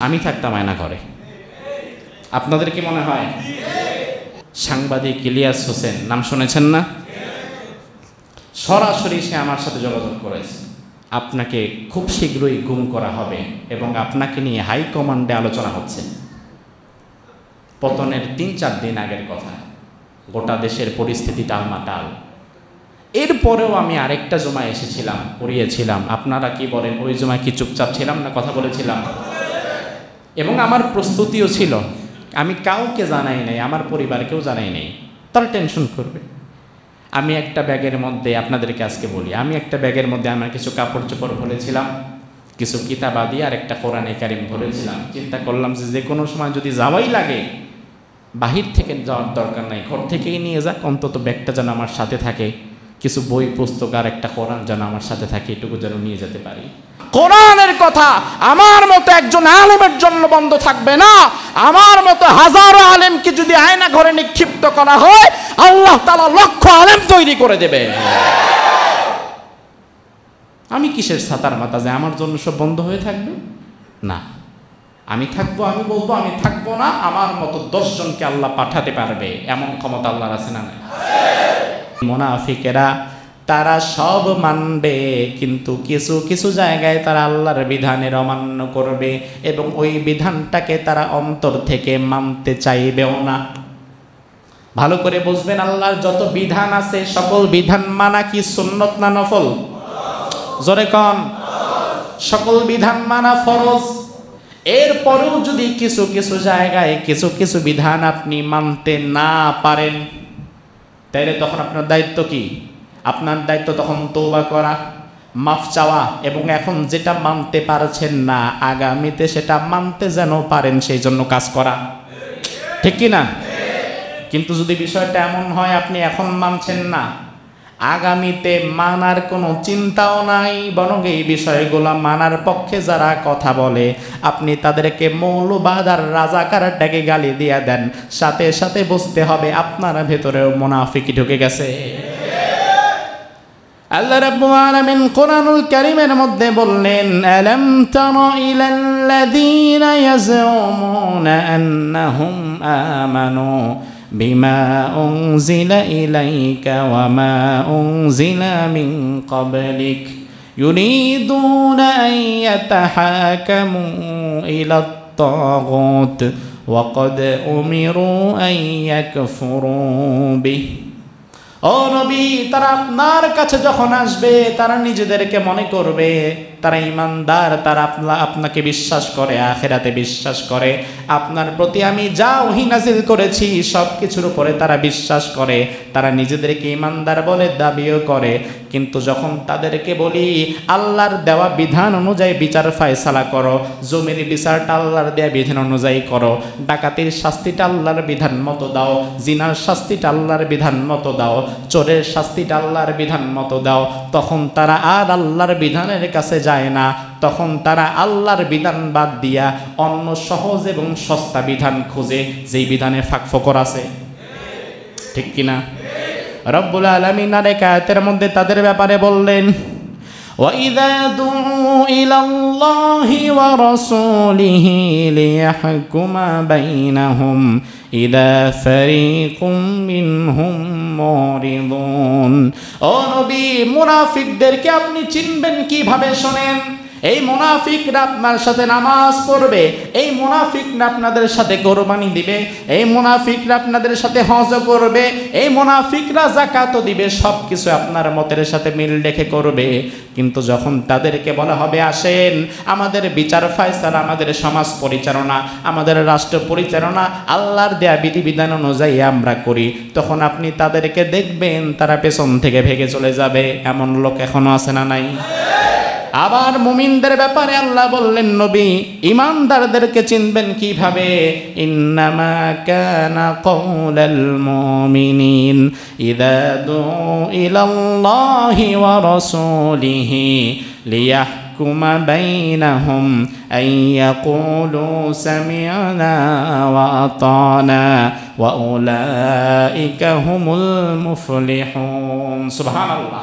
আমি থাকতাম আয়না ঘরে। আপনাদের কি মনে হয়? সাংবাদিক ইলিয়াস হোসেন নাম শুনেছেন না? সরাসরি সে আমার সাথে যোগাযোগ করেছে, আপনাকে খুব শীঘ্রই গুম করা হবে এবং আপনাকে নিয়ে হাই কমান্ডে আলোচনা হচ্ছে। পতনের ৩-৪ দিন আগের কথা, গোটা দেশের পরিস্থিতি টালমাটাল। এরপরেও আমি আরেকটা জমায় এসেছিলাম, পড়িয়েছিলাম। আপনারা কি বলেন, ওই জমায় কি চুপচাপ ছিলাম না কথা বলেছিলাম? এবং আমার প্রস্তুতিও ছিল, আমি কাউকে জানাই নাই, আমার পরিবারকেও জানাই নাই, তারা টেনশন করবে। আমি একটা ব্যাগের মধ্যে, আপনাদেরকে আজকে বলি, আমি একটা ব্যাগের মধ্যে আমার কিছু কাপড় চোপড় ভরেছিলাম, কিছু কিতাবাদি আর একটা কোরআনে কারিম ভরেছিলাম। চিন্তা করলাম যে কোনো সময় যদি যাওয়াই লাগে, বাহির থেকে যাওয়ার দরকার নাই, ঘর থেকেই নিয়ে যাক, অন্তত ব্যাগটা যেন আমার সাথে থাকে, কিছু বই পুস্তক আর একটা কোরআন যেন আমার সাথে থাকে, এটুকু যেন নিয়ে যেতে পারি। কোরআনের কথা আমার মতো একজন আলেমের জন্য বন্ধ থাকবে না। আমার মতো হাজারো আলেমকে যদি আয়না ঘরে নিক্ষিপ্ত করা হয়, আল্লাহ তাআলা লক্ষ আলেম তৈরি করে দেবে। আমি কিসের ছাতার মাথা যে আমার জন্য সব বন্ধ হয়ে থাকবে? না, আমি থাকবো। আমি বলবো আমি থাকবো না, আমার মতো 10 জনকে আল্লাহ পাঠাতে পারবে, এমন ক্ষমতা আল্লাহর আছে না? মুনাফিকেরা তারা সব মানবে, কিন্তু কিছু কিছু জায়গায় তারা আল্লাহর বিধানের অমান্য করবে এবং ওই বিধানটাকে তারা অন্তর থেকে মানতে চাইবেও না। ভালো করে বুঝবেন, আল্লাহর যত বিধান আছে সকল বিধান মানা কি সুন্নত না নফল? জোরে কন। সকল বিধান মানা ফরজ। এরপরেও যদি কিছু কিছু জায়গায় কিছু কিছু বিধান আপনি মানতে না পারেন, তাইলে তখন আপনার দায়িত্ব কি? আপনার দায়িত্ব তখন তওবা করা, মাফ চাওয়া, এবং এখন যেটা মানতে পারছেন না আগামীতে সেটা মানতে যেন পারেন সেই জন্য কাজ করা, ঠিক কি না? কিন্তু যদি বিষয়টা এমন হয় আপনি এখন মানছেন না, আগামীতে মানার কোনো চিন্তাও নাই, বরং এই বিষয়গুলো মানার পক্ষে যারা কথা বলে আপনি তাদেরকে মৌলবাদ আর রাজাকার ডেকে গালি দিয়ে দেন, সাথে সাথে বুঝতে হবে আপনার ভেতরেও মুনাফিকি ঢুকে গেছে। আল্লাহ রাব্বুল আলামিন কোরআনুল কারীমের মধ্যে বললেন, আলাম তারা ইলাল্লাযীনা ইয়াজউমুনা আন্নাহুম আমানু বিমা উনজিলা ইলাইকা ওয়া মা উনজিলা মিন ক্বাবলিক ইউরিদুনা আন ইয়াতাহাকামু ইলাত তাগুত ওয়া ক্বাদ উমিরু আন ইয়াকফুরু বিহি। ও নবী, তারা আপনার কাছে যখন আসবে তারা নিজেদেরকে মনে করবে তারা ঈমানদার, তারা আপনাকে বিশ্বাস করে, আখিরাতে বিশ্বাস করে, আপনার প্রতি আমি যা ওহী নাযিল করেছি সব কিছুর উপরে তারা বিশ্বাস করে, তারা নিজেদেরকে ঈমানদার বলে দাবিও করে। কিন্তু যখন তাদেরকে বলি আল্লাহর দেওয়া বিধান অনুযায়ী বিচার ফায়সালা করো, জমির বিচারটা আল্লাহর দেওয়া বিধান অনুযায়ী করো, ডাকাতির শাস্তিটা আল্লাহর বিধান মতো দাও, জিনার শাস্তিটা আল্লাহর বিধান মতো দাও, চোরের শাস্তিটা আল্লাহর বিধান মতো দাও, তখন তারা আর আল্লাহর বিধানের কাছে যায় না, তখন তারা আল্লাহর বিধান বাদ দিয়া অন্য সহজ এবং সস্তা বিধান খোঁজে, যেই বিধানে ফাঁকফোকর আছে, ঠিক কিনা? রব্বুল আলামিন আরেক আয়াতের মধ্যে তাদের ব্যাপারে বললেন, وَإِذَا دُعُوا إِلَى اللَّهِ وَرَسُولِهِ لِيَحْكُمَ بَيْنَهُمْ إِذَا فَرِيقٌ مِّنْهُمْ مُعْرِضُونَ। ও নবী, মুনাফিকদেরকে আপনি চিনবেন কিভাবে? শোনেন, এই মুনাফিকরা আপনার সাথে নামাজ পড়বে, এই মুনাফিকরা আপনাদের সাথে কোরবানি দিবে, এই মুনাফিকরা আপনাদের সাথে হজ করবে, এই মুনাফিকরা যাকাতও দিবে, সব কিছু আপনার মতের সাথে মিল রেখে করবে। কিন্তু যখন তাদেরকে বলা হবে আসেন আমাদের বিচার ফায়সালা, আমাদের সমাজ পরিচালনা, আমাদের রাষ্ট্র পরিচালনা আল্লাহর দেয়া বিধিবিধান অনুযায়ী আমরা করি, তখন আপনি তাদেরকে দেখবেন তারা পেছন থেকে ভেগে চলে যাবে। এমন লোক এখনো আছে না নাই? আবার মুমিনদের ব্যাপারে আল্লাহ বললেন, নবী, ঈমানদারদেরকে চিনবেন কিভাবে? ইন্নামা কানা কওলাল মুমিনিন ইযা দুউ ইলাল্লাহি ওয়া রাসূলিহি লিয়াহকুমা বাইনাহুম আন ইয়াকুলু সামি'না ওয়া আতানা ওয়া উলাইকা হুমুল মুফলিহুন। সুবহানাল্লাহ।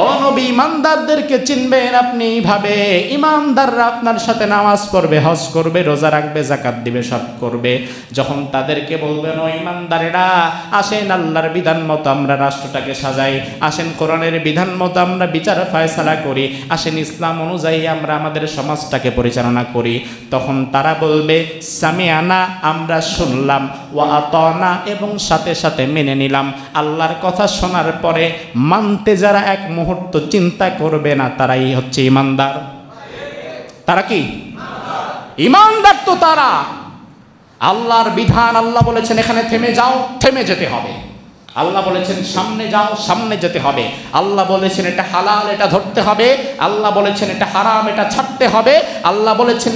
ও নবী, ইমানদারদেরকে চিনবেন আপনি এইভাবে, ইমানদাররা আপনার সাথে নামাজ পড়বে, হজ করবে, রোজা রাখবে, যাকাত দিবে, সব করবে। যখন তাদেরকে বলবেন ও ইমানদারেরা, আসেন আল্লাহর বিধান মতো আমরা রাষ্ট্রটাকে সাজাই, আসেন কোরআনের বিধান মতো আমরা বিচার ফয়সালা করি, আসেন ইসলাম অনুযায়ী আমরা আমাদের সমাজটাকে পরিচালনা করি, তখন তারা বলবে সামিআনা, আমরা শুনলাম, ওয়া আতানা, এবং সাথে সাথে মেনে নিলাম। আল্লাহর কথা শোনার পরে মানতে যারা এক মুহূর্ত চিন্তা করবে না, তারাই হচ্ছে ইমানদার। তারা কি ইমানদার? তো তারা আল্লাহর বিধান, আল্লাহ বলেছেন এখানে থেমে যাও, থেমে যেতে হবে। আল্লাহ বলেছেন সামনে যাও, সামনে যেতে হবে। আল্লাহ বলেছেন এটা হালাল, এটা ধরতে হবে। আল্লাহ বলেছেন এটা হারাম, এটা ছাড়তে হবে। আল্লাহ বলেছেন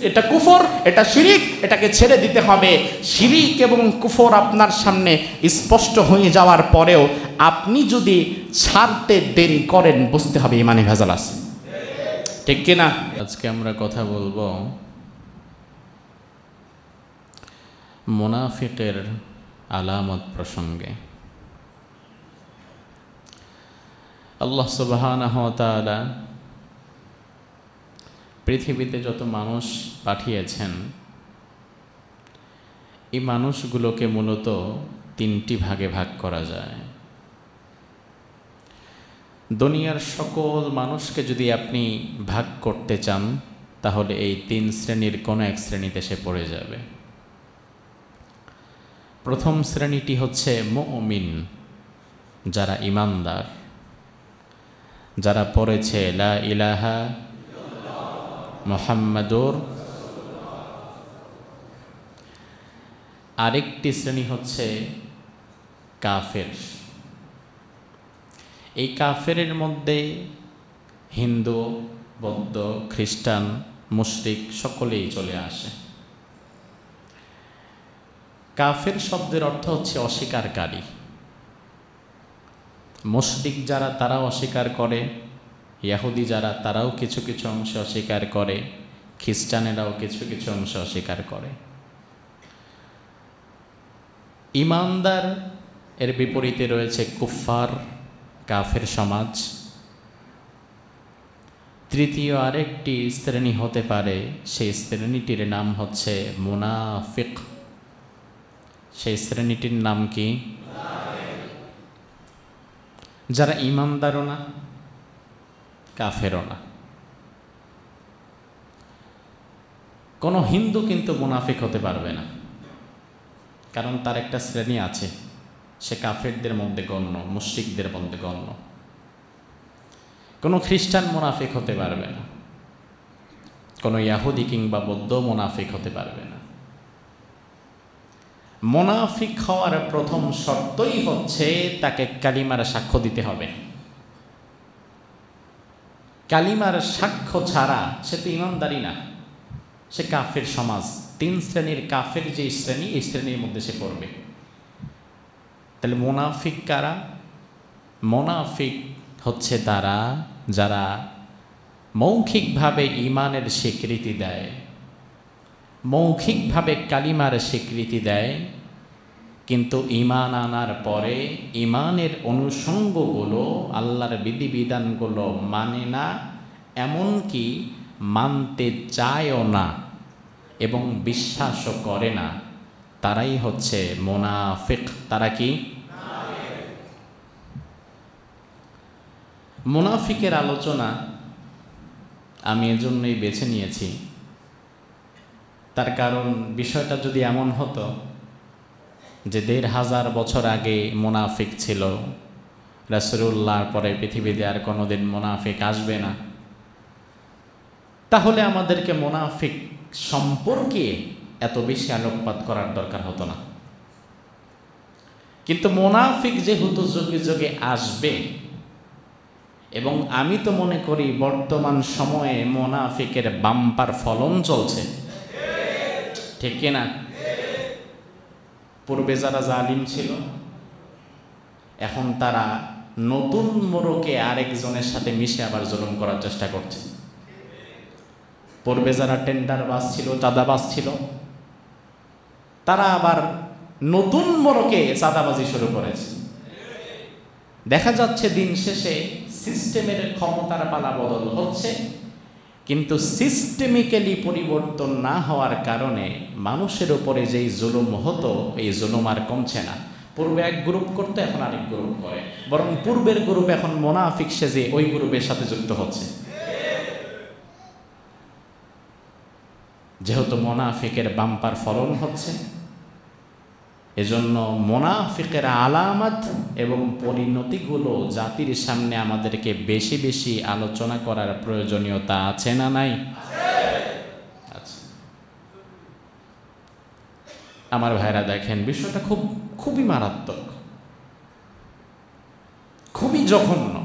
এটা কুফর, এটা শিরিক, এটাকে ছেড়ে দিতে হবে। শিরিক এবং কুফর আপনার সামনে স্পষ্ট হয়ে যাওয়ার পরেও আপনি যদি ছাড়তে দেরি করেন, বুঝতে হবে ইমানে ভেজাল আছে। ঠিক কিনা? আজকে আমরা কথা বলবো মুনাফিকের আলামত প্রসঙ্গে। আল্লাহ সুবহানাহু ওয়া তাআলা পৃথিবীতে যত মানুষ পাঠিয়েছেন, এই মানুষগুলোকে মূলত তিনটি ভাগে ভাগ করা যায়। দুনিয়ার সকল মানুষকে যদি আপনি ভাগ করতে চান, তাহলে এই তিন শ্রেণীর কোনো এক শ্রেণীতে সে পড়ে যাবে। প্রথম শ্রেণীটি হচ্ছে মুমিন, যারা ইমানদার, যারা পড়েছে লা ইলাহা মুহাম্মাদুর। আরেকটি শ্রেণী হচ্ছে কাফের। এই কাফেরের মধ্যে হিন্দু, বৌদ্ধ, খ্রিস্টান, মুশরিক সকলেই চলে আসে। কাফের শব্দের অর্থ হচ্ছে অস্বীকারী। মুশরিক যারা, তারাও অস্বীকার করে। ইহুদি যারা, তারাও কিছু কিছু অংশে অস্বীকার করে। খ্রিস্টানেরাও কিছু কিছু অংশে অস্বীকার করে। ইমানদার এর বিপরীতে রয়েছে কুফফার, কাফের সমাজ। তৃতীয় আরেকটি শ্রেণী হতে পারে, সেই শ্রেণীটির নাম হচ্ছে মুনাফিক। সেই শ্রেণীটির নাম কি? যারা ইমানদারও না, কাফেরও না। কোনো হিন্দু কিন্তু মুনাফিক হতে পারবে না, কারণ তার একটা শ্রেণী আছে, সে কাফেরদের মধ্যে গণ্য, মুশরিকদের মধ্যে গণ্য। কোনো খ্রিস্টান মুনাফিক হতে পারবে না, কোনো ইহুদি কিংবা বৌদ্ধ মুনাফিক হতে পারবে না। মুনাফিক হওয়ার প্রথম শর্তই হচ্ছে তাকে কালিমার সাক্ষ্য দিতে হবে। কালিমার সাক্ষ্য ছাড়া সে তো ইমানদারি না, সে কাফের সমাজ। তিন শ্রেণীর কাফের যে শ্রেণী, এই শ্রেণীর মধ্যে সে পড়বে। তাহলে মুনাফিক কারা? মুনাফিক হচ্ছে তারা যারা মৌখিকভাবে ঈমানের স্বীকৃতি দেয়, মৌখিকভাবে কালিমার স্বীকৃতি দেয়, কিন্তু ঈমান আনার পরে ঈমানের অনুষঙ্গগুলো, আল্লাহর বিধিবিধানগুলো মানে না, এমনকি মানতে চায়ও না এবং বিশ্বাসও করে না। তারাই হচ্ছে মুনাফিক। তারা কি? মুনাফিকের আলোচনা আমি এজন্যই বেছে নিয়েছি, তার কারণ বিষয়টা যদি এমন হতো যে ১৫০০ বছর আগে মুনাফিক ছিল, রাসূলুল্লাহর পরে পৃথিবীতে আর কোনোদিন মুনাফিক আসবে না, তাহলে আমাদেরকে মুনাফিক সম্পর্কে এত বেশি আলোকপাত করার দরকার হতো না। কিন্তু মুনাফিক যেহেতু যুগে যুগে আসবে, এবং আমি তো মনে করি বর্তমান সময়ে মুনাফিকের বাম্পার ফলন চলছে, ঠিক কিনা? পূর্বে যারা জালিম ছিল, এখন তারা নতুন মোড়কে আরেকজনের সাথে মিশে আবার জুলুম করার চেষ্টা করছে। পূর্বে যারা টেন্ডারবাজ ছিল, চাঁদাবাজ ছিল, তারা আবার নতুন মোড়কে চাঁদাবাজি শুরু করেছে। দেখা যাচ্ছে দিন শেষে সিস্টেমের ক্ষমতার পালা বদল হচ্ছে, কিন্তু সিস্টেমিক্যালি পরিবর্তন না হওয়ার কারণে মানুষের উপরে যেই জুলুম হতো এই জুলুম আর কমছে না। পূর্বে এক গ্রুপ করতো, এখন আরেক গ্রুপ করে, বরং পূর্বের গ্রুপ এখন মুনাফিক সেজে ওই গ্রুপের সাথে যুক্ত হচ্ছে। যেহেতু মুনাফিকের বাম্পার ফলন হচ্ছে, এজন্য মুনাফিকের আলামত এবং পরিণতিগুলো জাতির সামনে আমাদেরকে বেশি বেশি আলোচনা করার প্রয়োজনীয়তা আছে না নাই? আচ্ছা, আমার ভাইরা দেখেন, বিষয়টা খুবই মারাত্মক, খুবই জঘন্য।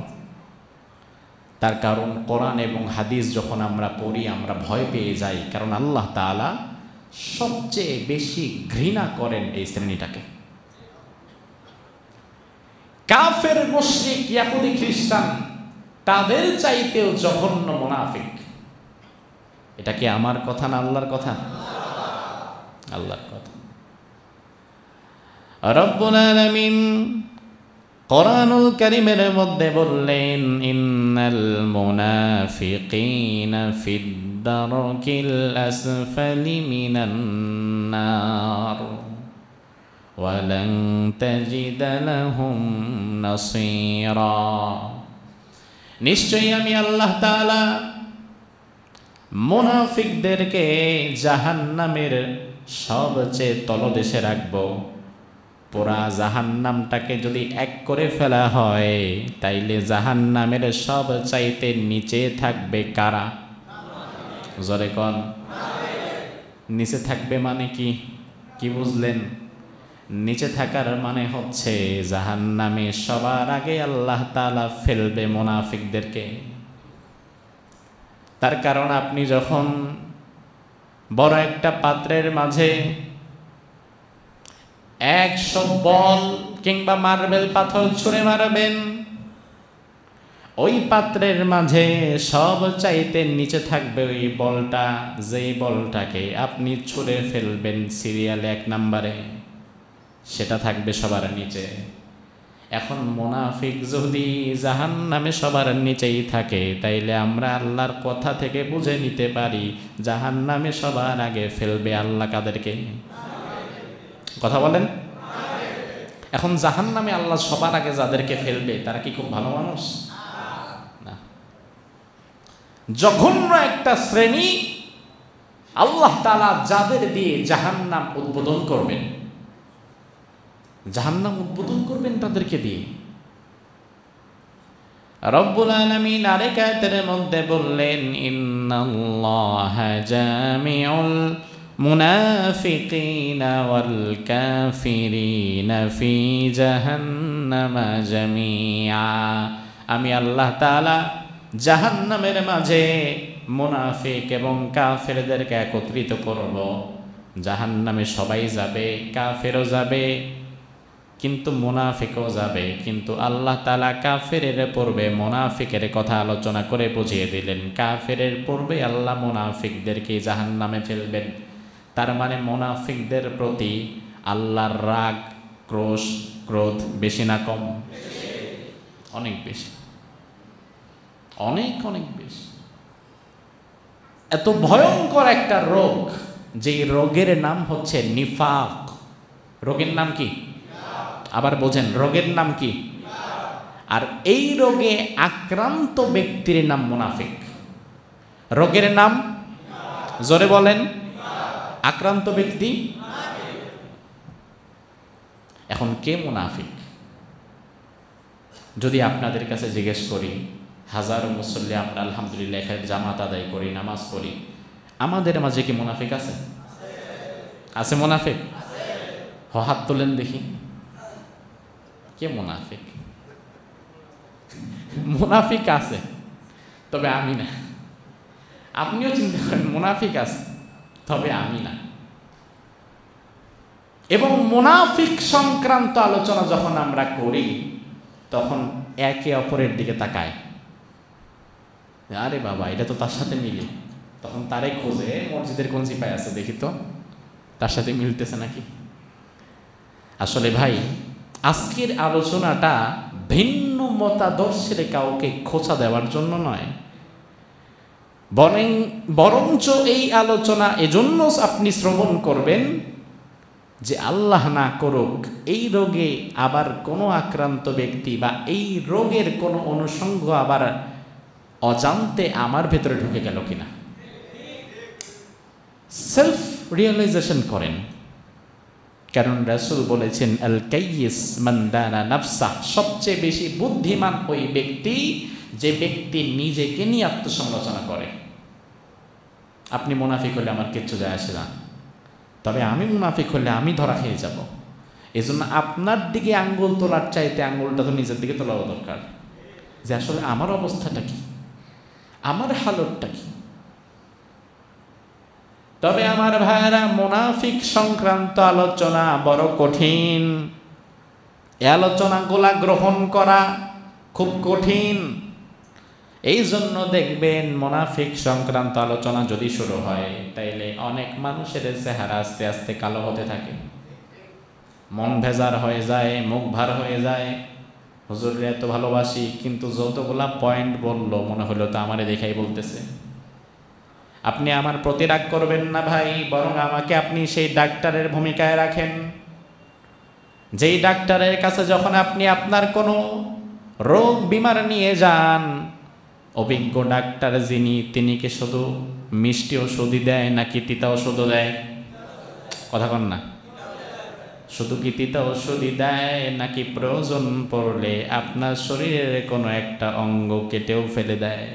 তার কারণ কোরআন এবং হাদিস যখন আমরা পড়ি আমরা ভয় পেয়ে যাই, কারণ আল্লাহ তাআলা সবচেয়ে বেশি ঘৃণা করেন এই শ্রেণীটাকে। কাফের, মুশরিক, ইহুদি, খ্রিস্টান তাদের চাইতেও জঘন্য মুনাফিক। এটা কি আমার কথা না আল্লাহর কথা? আল্লাহর কথা। রব্বুল আলামিন কোরআনুল কারীমের মধ্যে বললেন, ইন্নাল মুনাফিকিনা ফিদ দারকিল আসফালি মিনান নার ওয়া লান তাজিদা লাহুম নাসীরা। নিশ্চয়ই আমি আল্লাহ তাআলা মুনাফিকদেরকে জাহান্নামের সবচেয়ে তলদেশে রাখব। পুরা জাহান্নামটাকে যদি এক করে ফেলা হয় তাইলে জাহান্নামের সব চাইতে নিচে থাকবে কারা? জোরে কোন। নিচে থাকবে মানে কি? কি বুঝলেন? নিচে থাকার মানে হচ্ছে জাহান্নামে সবার আগে আল্লাহ তাআলা ফেলবে মুনাফিকদেরকে। তার কারণ আপনি যখন বড় একটা পাত্রের মাঝে 100 বল কিংবা মার্বেল পাথর ছুঁড়ে মারবেন, ওই পাত্রের মাঝে সব চাইতে নিচে থাকবে ওই বলটা, যেই বলটাকে আপনি ছুঁড়ে ফেলবেন সিরিয়ালে 1 নম্বরে, সেটা থাকবে সবার নিচে। এখন মুনাফিক যদি জাহান্নামে সবার নিচেই থাকে, তাইলে আমরা আল্লাহর কথা থেকে বুঝে নিতে পারি জাহান্নামে সবার আগে ফেলবে আল্লাহ কাদেরকে? কথা বলেন। এখন জাহান্নামে আল্লাহ সবার আগে যাদেরকে ফেলবে তারা কি খুব ভালো মানুষ? না, জঘন্য একটা শ্রেণী আল্লাহ তাআলা যাদের দিয়ে জাহান্নাম উদ্বোধন করবেন, জাহান্নাম উদ্বোধন করবেন তাদেরকে দিয়ে। রব্বুল আলামিন আরেক আয়াতের মধ্যে বললেন, ইন্নাল্লাহা জামিউল মুনাফিকিনা ওয়াল কাফিরিনা ফি জাহান্নামা জামিআ। আমি আল্লাহ তাআলা জাহান্নামের মাঝে মুনাফিক এবং কাফেরদেরকে একত্রিত করব। জাহান্নামে সবাই যাবে, কাফেরও যাবে, কিন্তু মুনাফিকও যাবে। কিন্তু আল্লাহ তাআলা কাফেরের পূর্বে মুনাফিকের কথা আলোচনা করে বুঝিয়ে দিলেন, কাফেরের পূর্বে আল্লাহ মুনাফিকদেরকে জাহান্নামে ফেলবেন। তার মানে মুনাফিকদের প্রতি আল্লাহর রাগ, ক্রোশ, ক্রোধ বেশি না কম? অনেক বেশি, অনেক অনেক বেশি। এত ভয়ঙ্কর একটা রোগ, যেই রোগের নাম হচ্ছে নিফাক। রোগের নাম কি? আবার বোঝেন, রোগের নাম কি? আর এই রোগে আক্রান্ত ব্যক্তির নাম মুনাফিক। রোগের নাম জোরে বলেন। আক্রান্ত ব্যক্তি। এখন কে মুনাফিক? যদি আপনাদের কাছে জিজ্ঞেস করি, হাজারো মুসল্লি আমরা আলহামদুলিল্লাহ এখানে জামাত আদায় করি, নামাজ পড়ি, আমাদের মাঝে কি মুনাফিক আছে? আছে মুনাফিক? হাত তোলেন দেখি, কে মুনাফিক? মুনাফিক আছে, তবে আমি না। আপনিও চিন্তা করেন, মুনাফিক আছে তবে আমি না। এবং মুনাফিক সংক্রান্ত আলোচনা যখন আমরা করি তখন একে অপরের দিকে তাকায়, আরে বাবা এটা তো তার সাথে মিলে, তখন তারে খোঁজে মসজিদের কোন সিপাই আছে দেখি তো তার সাথে মিলতেছে নাকি। আসলে ভাই আজকের আলোচনাটা ভিন্ন মতাদর্শের কাউকে খোঁচা দেওয়ার জন্য নয়, বরঞ্চ এই আলোচনা এজন্য আপনি শ্রবণ করবেন যে আল্লাহ না করুক এই রোগে আবার কোনো আক্রান্ত ব্যক্তি বা এই রোগের কোনো অনুষঙ্গ আবার অজান্তে আমার ভেতরে ঢুকে গেল কিনা। সেলফ রিয়েলাইজেশন করেন, কারণ রাসূল বলেছেন আল কাইয়িস মান দানা নাফসা, সবচেয়ে বেশি বুদ্ধিমান ওই ব্যক্তি যে ব্যক্তি নিজেকে নিয়ে আত্মসমালোচনা করে। আপনি মুনাফিক হলে আমার কিচ্ছু যায় আসে না, তবে আমি মুনাফিক হলে আমি ধরা খেয়ে যাব। এজন্য আপনার দিকে আঙ্গুল তোলার চাইতে আঙ্গুলটা তো নিজের দিকে তোলাও দরকার, যে আসলে আমার অবস্থাটা কি, আমার হালতটা কি। তবে আমার ভাইরা, মুনাফিক সংক্রান্ত আলোচনা বড় কঠিন। এই আলোচনাগুলা গ্রহণ করা খুব কঠিন। এই জন্য দেখবেন মুনাফিক সংক্রান্ত আলোচনা যদি শুরু হয়, তাইলে অনেক মানুষের চেহারা আস্তে আস্তে কালো হতে থাকে, মন ভেজার হয়ে যায়, মুখ ভার হয়ে যায়। হুজুরের এত ভালোবাসি, কিন্তু যতগুলা পয়েন্ট বললো মনে হলো তো আমারে দেখাই বলতেছে। আপনি আমার প্রতি রাগ করবেন না ভাই, বরং আমাকে আপনি সেই ডাক্তারের ভূমিকায় রাখেন, যেই ডাক্তারের কাছে যখন আপনি আপনার কোনো রোগ বিমার নিয়ে যান, অভিজ্ঞ ডাক্তার যিনি, তিনি কি শুধু মিষ্টি ওষুধই দেয় নাকি তিতা ওষুধও দেয়? কথা কন না। শুধু কি তিতা ওষুধই দেয় নাকি প্রয়োজন পড়লে আপনার শরীরের কোনো একটা অঙ্গ কেটেও ফেলে দেয়?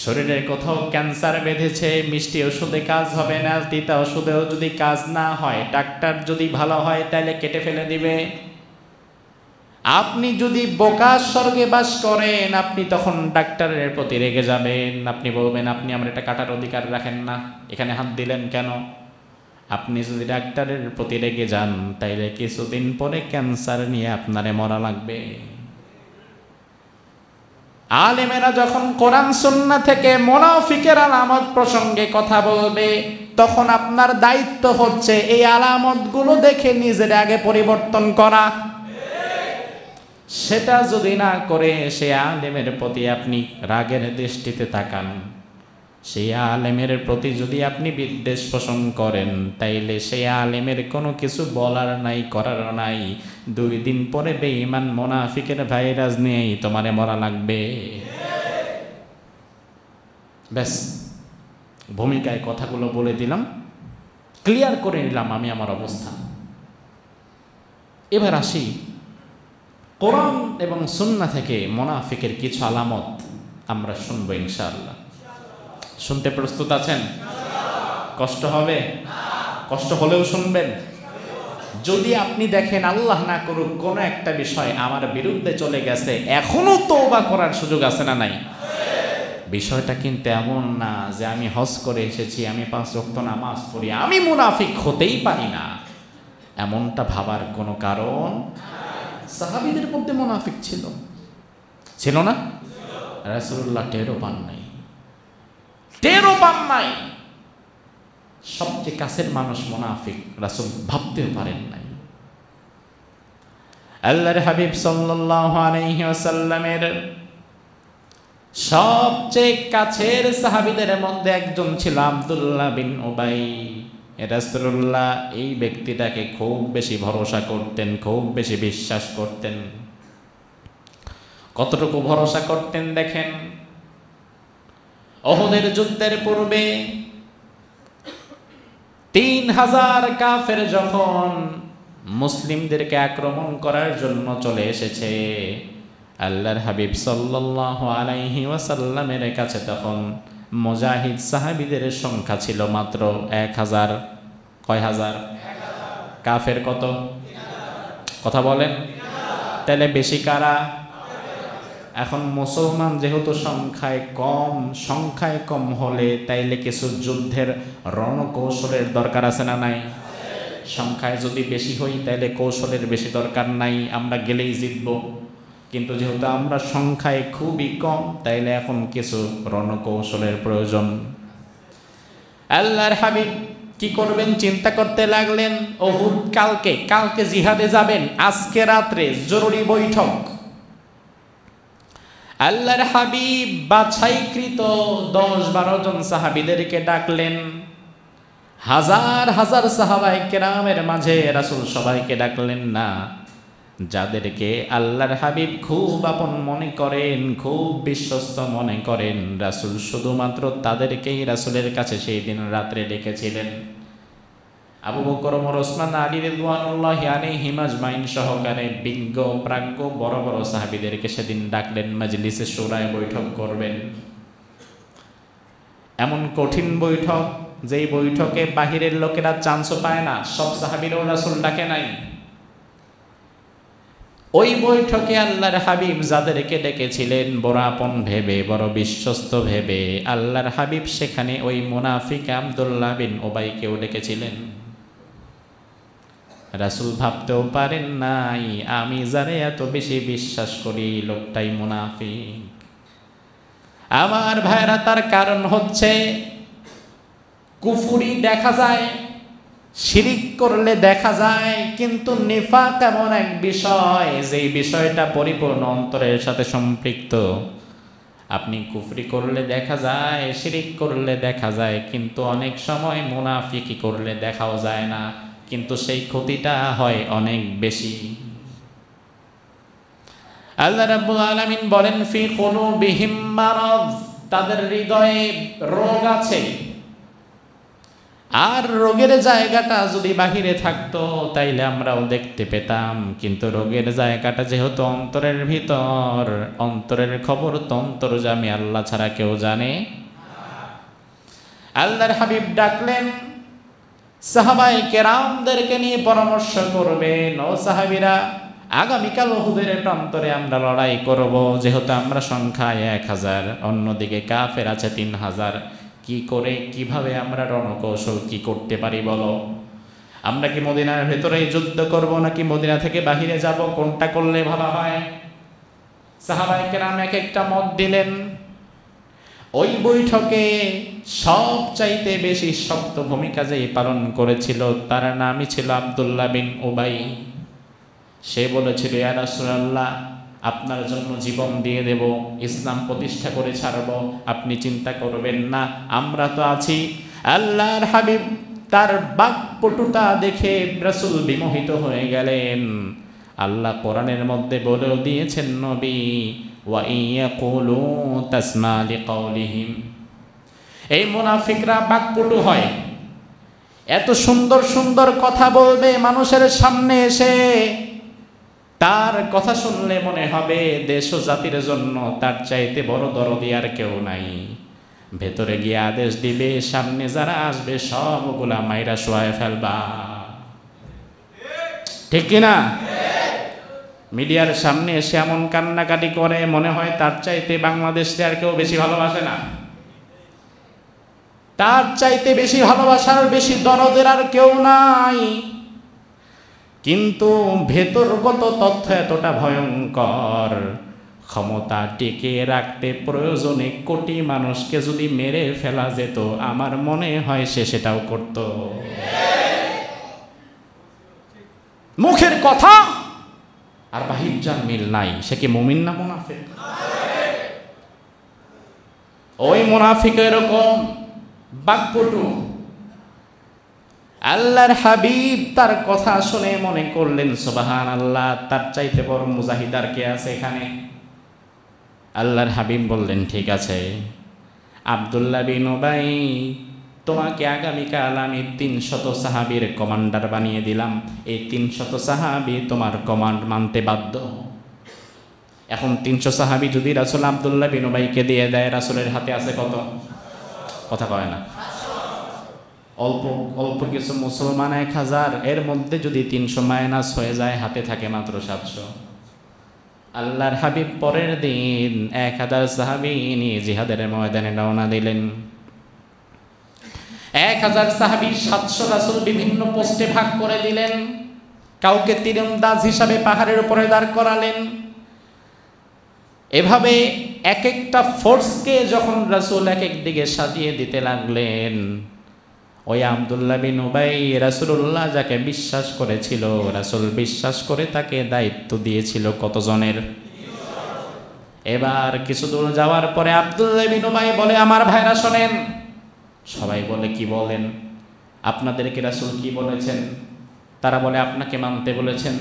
শরীরের কোথাও ক্যান্সার বেঁধেছে, মিষ্টি ওষুধে কাজ হবে না, তিতা ওষুধেও যদি কাজ না হয়, ডাক্তার যদি ভালো হয় তাহলে কেটে ফেলে দিবে। আপনি যদি বোকার স্বর্গে বাস করেন, আপনি তখন ডাক্তারের প্রতি রেগে যাবেন, আপনি বলবেন আপনি আমার এটা কাটার অধিকার রাখেন না, এখানে হাত দিলেন কেন। আপনি যদি ডাক্তারের প্রতি রেগে যান, তাইলে কিছুদিন পরে ক্যান্সার নিয়ে আপনারে মরা লাগবে। আলেমেরা যখন কোরআন সুন্নাহ থেকে মুনাফিকের আলামত প্রসঙ্গে কথা বলবে, তখন আপনার দায়িত্ব হচ্ছে এই আলামতগুলো দেখে নিজের আগে পরিবর্তন করা। সেটা যদি না করে সে আলেমের প্রতি আপনি রাগের দৃষ্টিতে তাকান, সেই আলেমের প্রতি যদি আপনি বিদ্বেষ পোষণ করেন, তাইলে সেই আলেমের কোনো কিছু বলার নাই, করার নাই। 2 দিন পরে বেঈমান মুনাফিকের ভাইরাস নিয়েই তোমারে মরা লাগবে। ব্যাস, ভূমিকায় কথাগুলো বলে দিলাম, ক্লিয়ার করে নিলাম আমি আমার অবস্থান। এবার আসি কোরআন এবং সুন্নাহ থেকে মুনাফিকের কিছু আলামত আমরা শুনবো ইনশাআল্লাহ। শুনতে প্রস্তুত আছেন? কষ্ট হবে? কষ্ট হলেও শুনবেন। যদি আপনি দেখেন আল্লাহ না করুক কোনো একটা বিষয় আমার বিরুদ্ধে চলে গেছে, এখনো তওবা করার সুযোগ আছে না নাই? বিষয়টা কিন্তু এমন না যে আমি হজ করে এসেছি, আমি 5 ওয়াক্ত নামাজ পড়ি, আমি মুনাফিক হতেই পারি না, এমনটা ভাবার কোনো কারণ। সাহাবীদের মধ্যে মুনাফিক ছিল না? রাসূলুল্লাহ টেরও পান নাই। সবচেয়ে কাছের মানুষ মুনাফিক, রাসূল ভাবতেও পারেন নাই। আল্লাহর হাবিব সাল্লাল্লাহু আলাইহি ওয়াসাল্লামের সবচেয়ে কাছের সাহাবীদের মধ্যে একজন ছিল আব্দুল্লাহ বিন উবাই। রাসূলুল্লাহ এই ব্যক্তিটাকে খুব বেশি ভরসা করতেন, খুব বেশি বিশ্বাস করতেন। কতটুকু ভরসা করতেন দেখেন, উহুদের যুদ্ধের পূর্বে 3000 কাফের যখন মুসলিমদেরকে আক্রমণ করার জন্য চলে এসেছে, আল্লাহর হাবিব সাল্লাল্লাহু আলাইহি ওয়াসাল্লামের কাছে তখন মুজাহিদ সাহাবীদের সংখ্যা ছিল মাত্র 1000। কয় হাজার? কাফের কত? কথা বলেন। তাহলে বেশি কারা? এখন মুসলমান যেহেতু সংখ্যায় কম হলে তাইলে কিছু যুদ্ধের রণকৌশলের দরকার আছে না নাই? সংখ্যায় যদি বেশি হই তাইলে কৌশলের বেশি দরকার নাই, আমরা গেলেই জিতব। কিন্তু যেহেতু আমরা সংখ্যায় খুবই কম, তাইলে এখন কিছু রণকৌশলের প্রয়োজন। আল্লাহর হাবিব কি করবেন চিন্তা করতে লাগলেন। উহুদ কালকে জিহাদে যাবেন, আজকে রাত্রে জরুরি বৈঠক। আল্লাহর হাবিব বাছাইকৃত 10-12 জন সাহাবীদেরকে ডাকলেন। হাজার হাজার সাহাবায়ে কেরামের মাঝে রাসূল সবাইকে ডাকলেন না, যাদেরকে আল্লাহর হাবিব খুব আপন মনে করেন, খুব বিশ্বস্ত মনে করেন, রাসূল শুধুমাত্র তাদেরকেই রাসূলের কাছে সেই দিন রাত্রে ডেকেছিলেন। আবু বকর, ওমর, ওসমান, আলী রিদওয়ানুল্লাহি আলাইহিম আজমাইন সহকারে বিজ্ঞ প্রাজ্ঞ বড় বড় সাহাবীদেরকে সেদিন ডাকলেন, মাজলিসে শুরায় বৈঠক করবেন। এমন কঠিন বৈঠক, যেই বৈঠকে বাহিরের লোকেরা চান্সও পায় না, সব সাহাবীরাও রাসূল ডাকে নাই। ওই বৈঠকে আল্লাহর হাবিব যাদেরকে ডেকেছিলেন বড় আপন ভেবে, বড় বিশ্বস্ত ভেবে, আল্লাহর হাবিব সেখানে ওই মুনাফিক আব্দুল্লাহ বিন উবাইকেও ডেকেছিলেন। রাসূল ভাবতেও পারেন নাই, আমি যারে এত বেশি বিশ্বাস করি লোকটাই মুনাফিক। আমার ভাইরা, তার কারণ হচ্ছে কুফরি দেখা যায়, শিরিক করলে দেখা যায়, কিন্তু নিফাক এমন এক বিষয়, যেই বিষয়টা পরিপূর্ণ অন্তরের সাথে সম্পৃক্ত। আপনি কুফরি করলে দেখা যায়, শিরিক করলে দেখা যায়, কিন্তু অনেক সময় মুনাফিকি করলে দেখাও যায় না, কিন্তু সেই ক্ষতিটা হয় অনেক বেশি। আল্লাহ রাব্বুল আলামিন বলেন, ফি কুলুবিহিম মারাদ, তাদের হৃদয়ে রোগ আছে। আর রোগের জায়গাটা যদি বাহিরে থাকতো তাইলে আমরাও দেখতে পেতাম, কিন্তু রোগের জায়গাটা যেহেতু অন্তরের ভিতর, অন্তরের খবর তো অন্তর্যামী আল্লাহ ছাড়া কেউ জানে। আল্লাহর হাবিব ডাকলেন, সাহাবায়ে কেরামদেরকে নিয়ে পরামর্শ করবেন। ও সাহাবীরা, আগামীকাল উহুদের প্রান্তরে আমরা লড়াই করব, যেহেতু আমরা সংখ্যায় 1000, অন্যদিকে কাফের আছে 3000। কি করে কিভাবে আমরা রণকৌশল কি করতে পারি বলো? আমরা কি মদিনার ভেতরেই যুদ্ধ করব নাকি মদিনা থেকে বাহিরে যাব? কোনটা করলে ভালো হয়? সাহাবায়ে কেরাম এক একটা মত দিলেন। ওই বৈঠকে সবচাইতে বেশি শক্ত ভূমিকা যে পালন করেছিল তার নামই ছিল আব্দুল্লাহ বিন উবাই। সে বলেছিল, ইয়া রাসূলুল্লাহ, আপনার জন্য জীবন দিয়ে দেব, ইসলাম প্রতিষ্ঠা করে ছাড়ব, আপনি চিন্তা করবেন না, আমরা তো আছি। আল্লাহর হাবিব তার বাকপটুতা দেখে রাসূল বিমোহিত হয়ে গেলেন। আল্লাহ কোরআনের মধ্যে বলেও দিয়েছেন, নবী, ওয়া ইয়াকুলু তাসমা লিকাউলিহিম, এই মুনাফিকরা বাকপটু হয়, এত সুন্দর সুন্দর কথা বলবে মানুষের সামনে এসে, তার কথা শুনলে মনে হবে দেশ ও জাতির জন্য তার চাইতে বড় দরদি আর কেউ নাই। ভেতরে গিয়ে আদেশ দিবে, সামনে যারা আসবে সবগুলা মাইরা শোয়ায় ফেলবা। ঠিক কিনা? মিডিয়ার সামনে এসে এমন কান্নাকাটি করে মনে হয় তার চাইতে বাংলাদেশে আর কেউ বেশি ভালোবাসে না, তার চাইতে বেশি ভালোবাসার, বেশি দরদের আর কেউ নাই। কিন্তু ভেতরগত তথ্য এতটা ভয়ঙ্কর, ক্ষমতা টিকিয়ে রাখতে প্রয়োজনে কোটি মানুষকে যদি মেরে ফেলা যেত, আমার মনে হয় সে সেটাও করত। মুখের কথা আর বাহির যার মিল নাই, সে কি মুমিন না মুনাফিক? ওই মুনাফিক এরকম বাকপটু। আল্লাহর হাবিব তার কথা শুনে মনে করলেন, সুবহানাল্লাহ, তার চাইতে বড় মুজাহিদ আর কে আছে এখানে? আল্লাহর হাবিব বললেন, ঠিক আছে আব্দুল্লাহ বিন উবাই, তোমাকে আগামীকাল আমি 300 সাহাবীর কমান্ডার বানিয়ে দিলাম। এই 300 সাহাবী তোমার কমান্ড মানতে বাধ্য। এখন 300 সাহাবী যদি রাসূল আব্দুল্লাহ বিন উবাইকে দিয়ে দেয়, রাসূলের হাতে আছে কত? কথা কয় না? অল্প অল্প কিছু মুসলমান 1000, এর মধ্যে যদি 300 মাইনাস হয়ে যায়, হাতে থাকে মাত্র 700। আল্লাহর হাবিব পরের দিন 1000 সাহাবী নিয়ে জিহাদের ময়দানে রওনা দিলেন। 1000 সাহাবী 700 রাসূল বিভিন্ন পোস্টে ভাগ করে দিলেন। কাউকে তীরন্দাজ হিসাবে পাহাড়ের উপরে দাঁড় করালেন। এভাবে এক একটা ফোর্সকে যখন রাসূল এক এক দিকে সাজিয়ে দিতে লাগলেন, ওই আব্দুল্লাহ বিন উবাই রাসূলুল্লাহ যাকে বিশ্বাস করেছিল, রাসূল বিশ্বাস করে তাকে দায়িত্ব দিয়েছিল কতজনের? এবার কিছু দূর যাওয়ার পরে আব্দুল্লাহ বিন উবাই বলে, আমার ভাইরা শোনেন। সবাই বলে, কি বলেন? আপনাদেরকে রাসূল কি বলেছেন? তারা বলে, আপনাকে মানতে বলেছেন।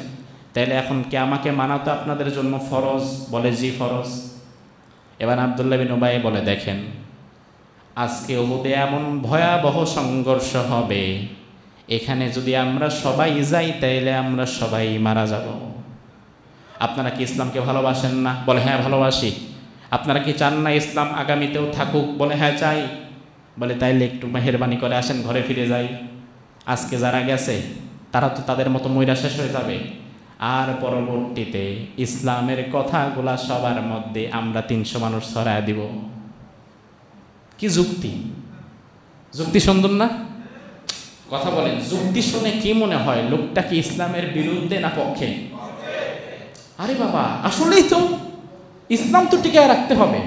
তাইলে এখন কি আমাকে মানা তো আপনাদের জন্য ফরজ? বলে, জি ফরজ। এবার আব্দুল্লাহ বিন উবাই বলে, দেখেন আজকে উহুদে এমন ভয়াবহ সংঘর্ষ হবে, এখানে যদি আমরা সবাই যাই তাইলে আমরা সবাই মারা যাব। আপনারা কি ইসলামকে ভালোবাসেন না? বলে, হ্যাঁ ভালোবাসি। আপনারা কি চান না ইসলাম আগামীতেও থাকুক? বলে, হ্যাঁ চাই। বলে, তাইলে একটু মেহেরবানি করে আসেন, ঘরে ফিরে যাই। আজকে যারা গেছে তারা তো তাদের মতো মইরা শেষ হয়ে যাবে, আর পরবর্তীতে ইসলামের কথাগুলা সবার মধ্যে আমরা 300 মানুষ ছড়ায় দিব। কি যুক্তি! যুক্তি সুন্দর না? কথা বলেন, যুক্তি শুনে কি মনে হয়? লোকটা কি ইসলামের বিরুদ্ধে না পক্ষে? আরে বাবা, আসলেই তো ইসলাম তো টিকায় রাখতে হবে।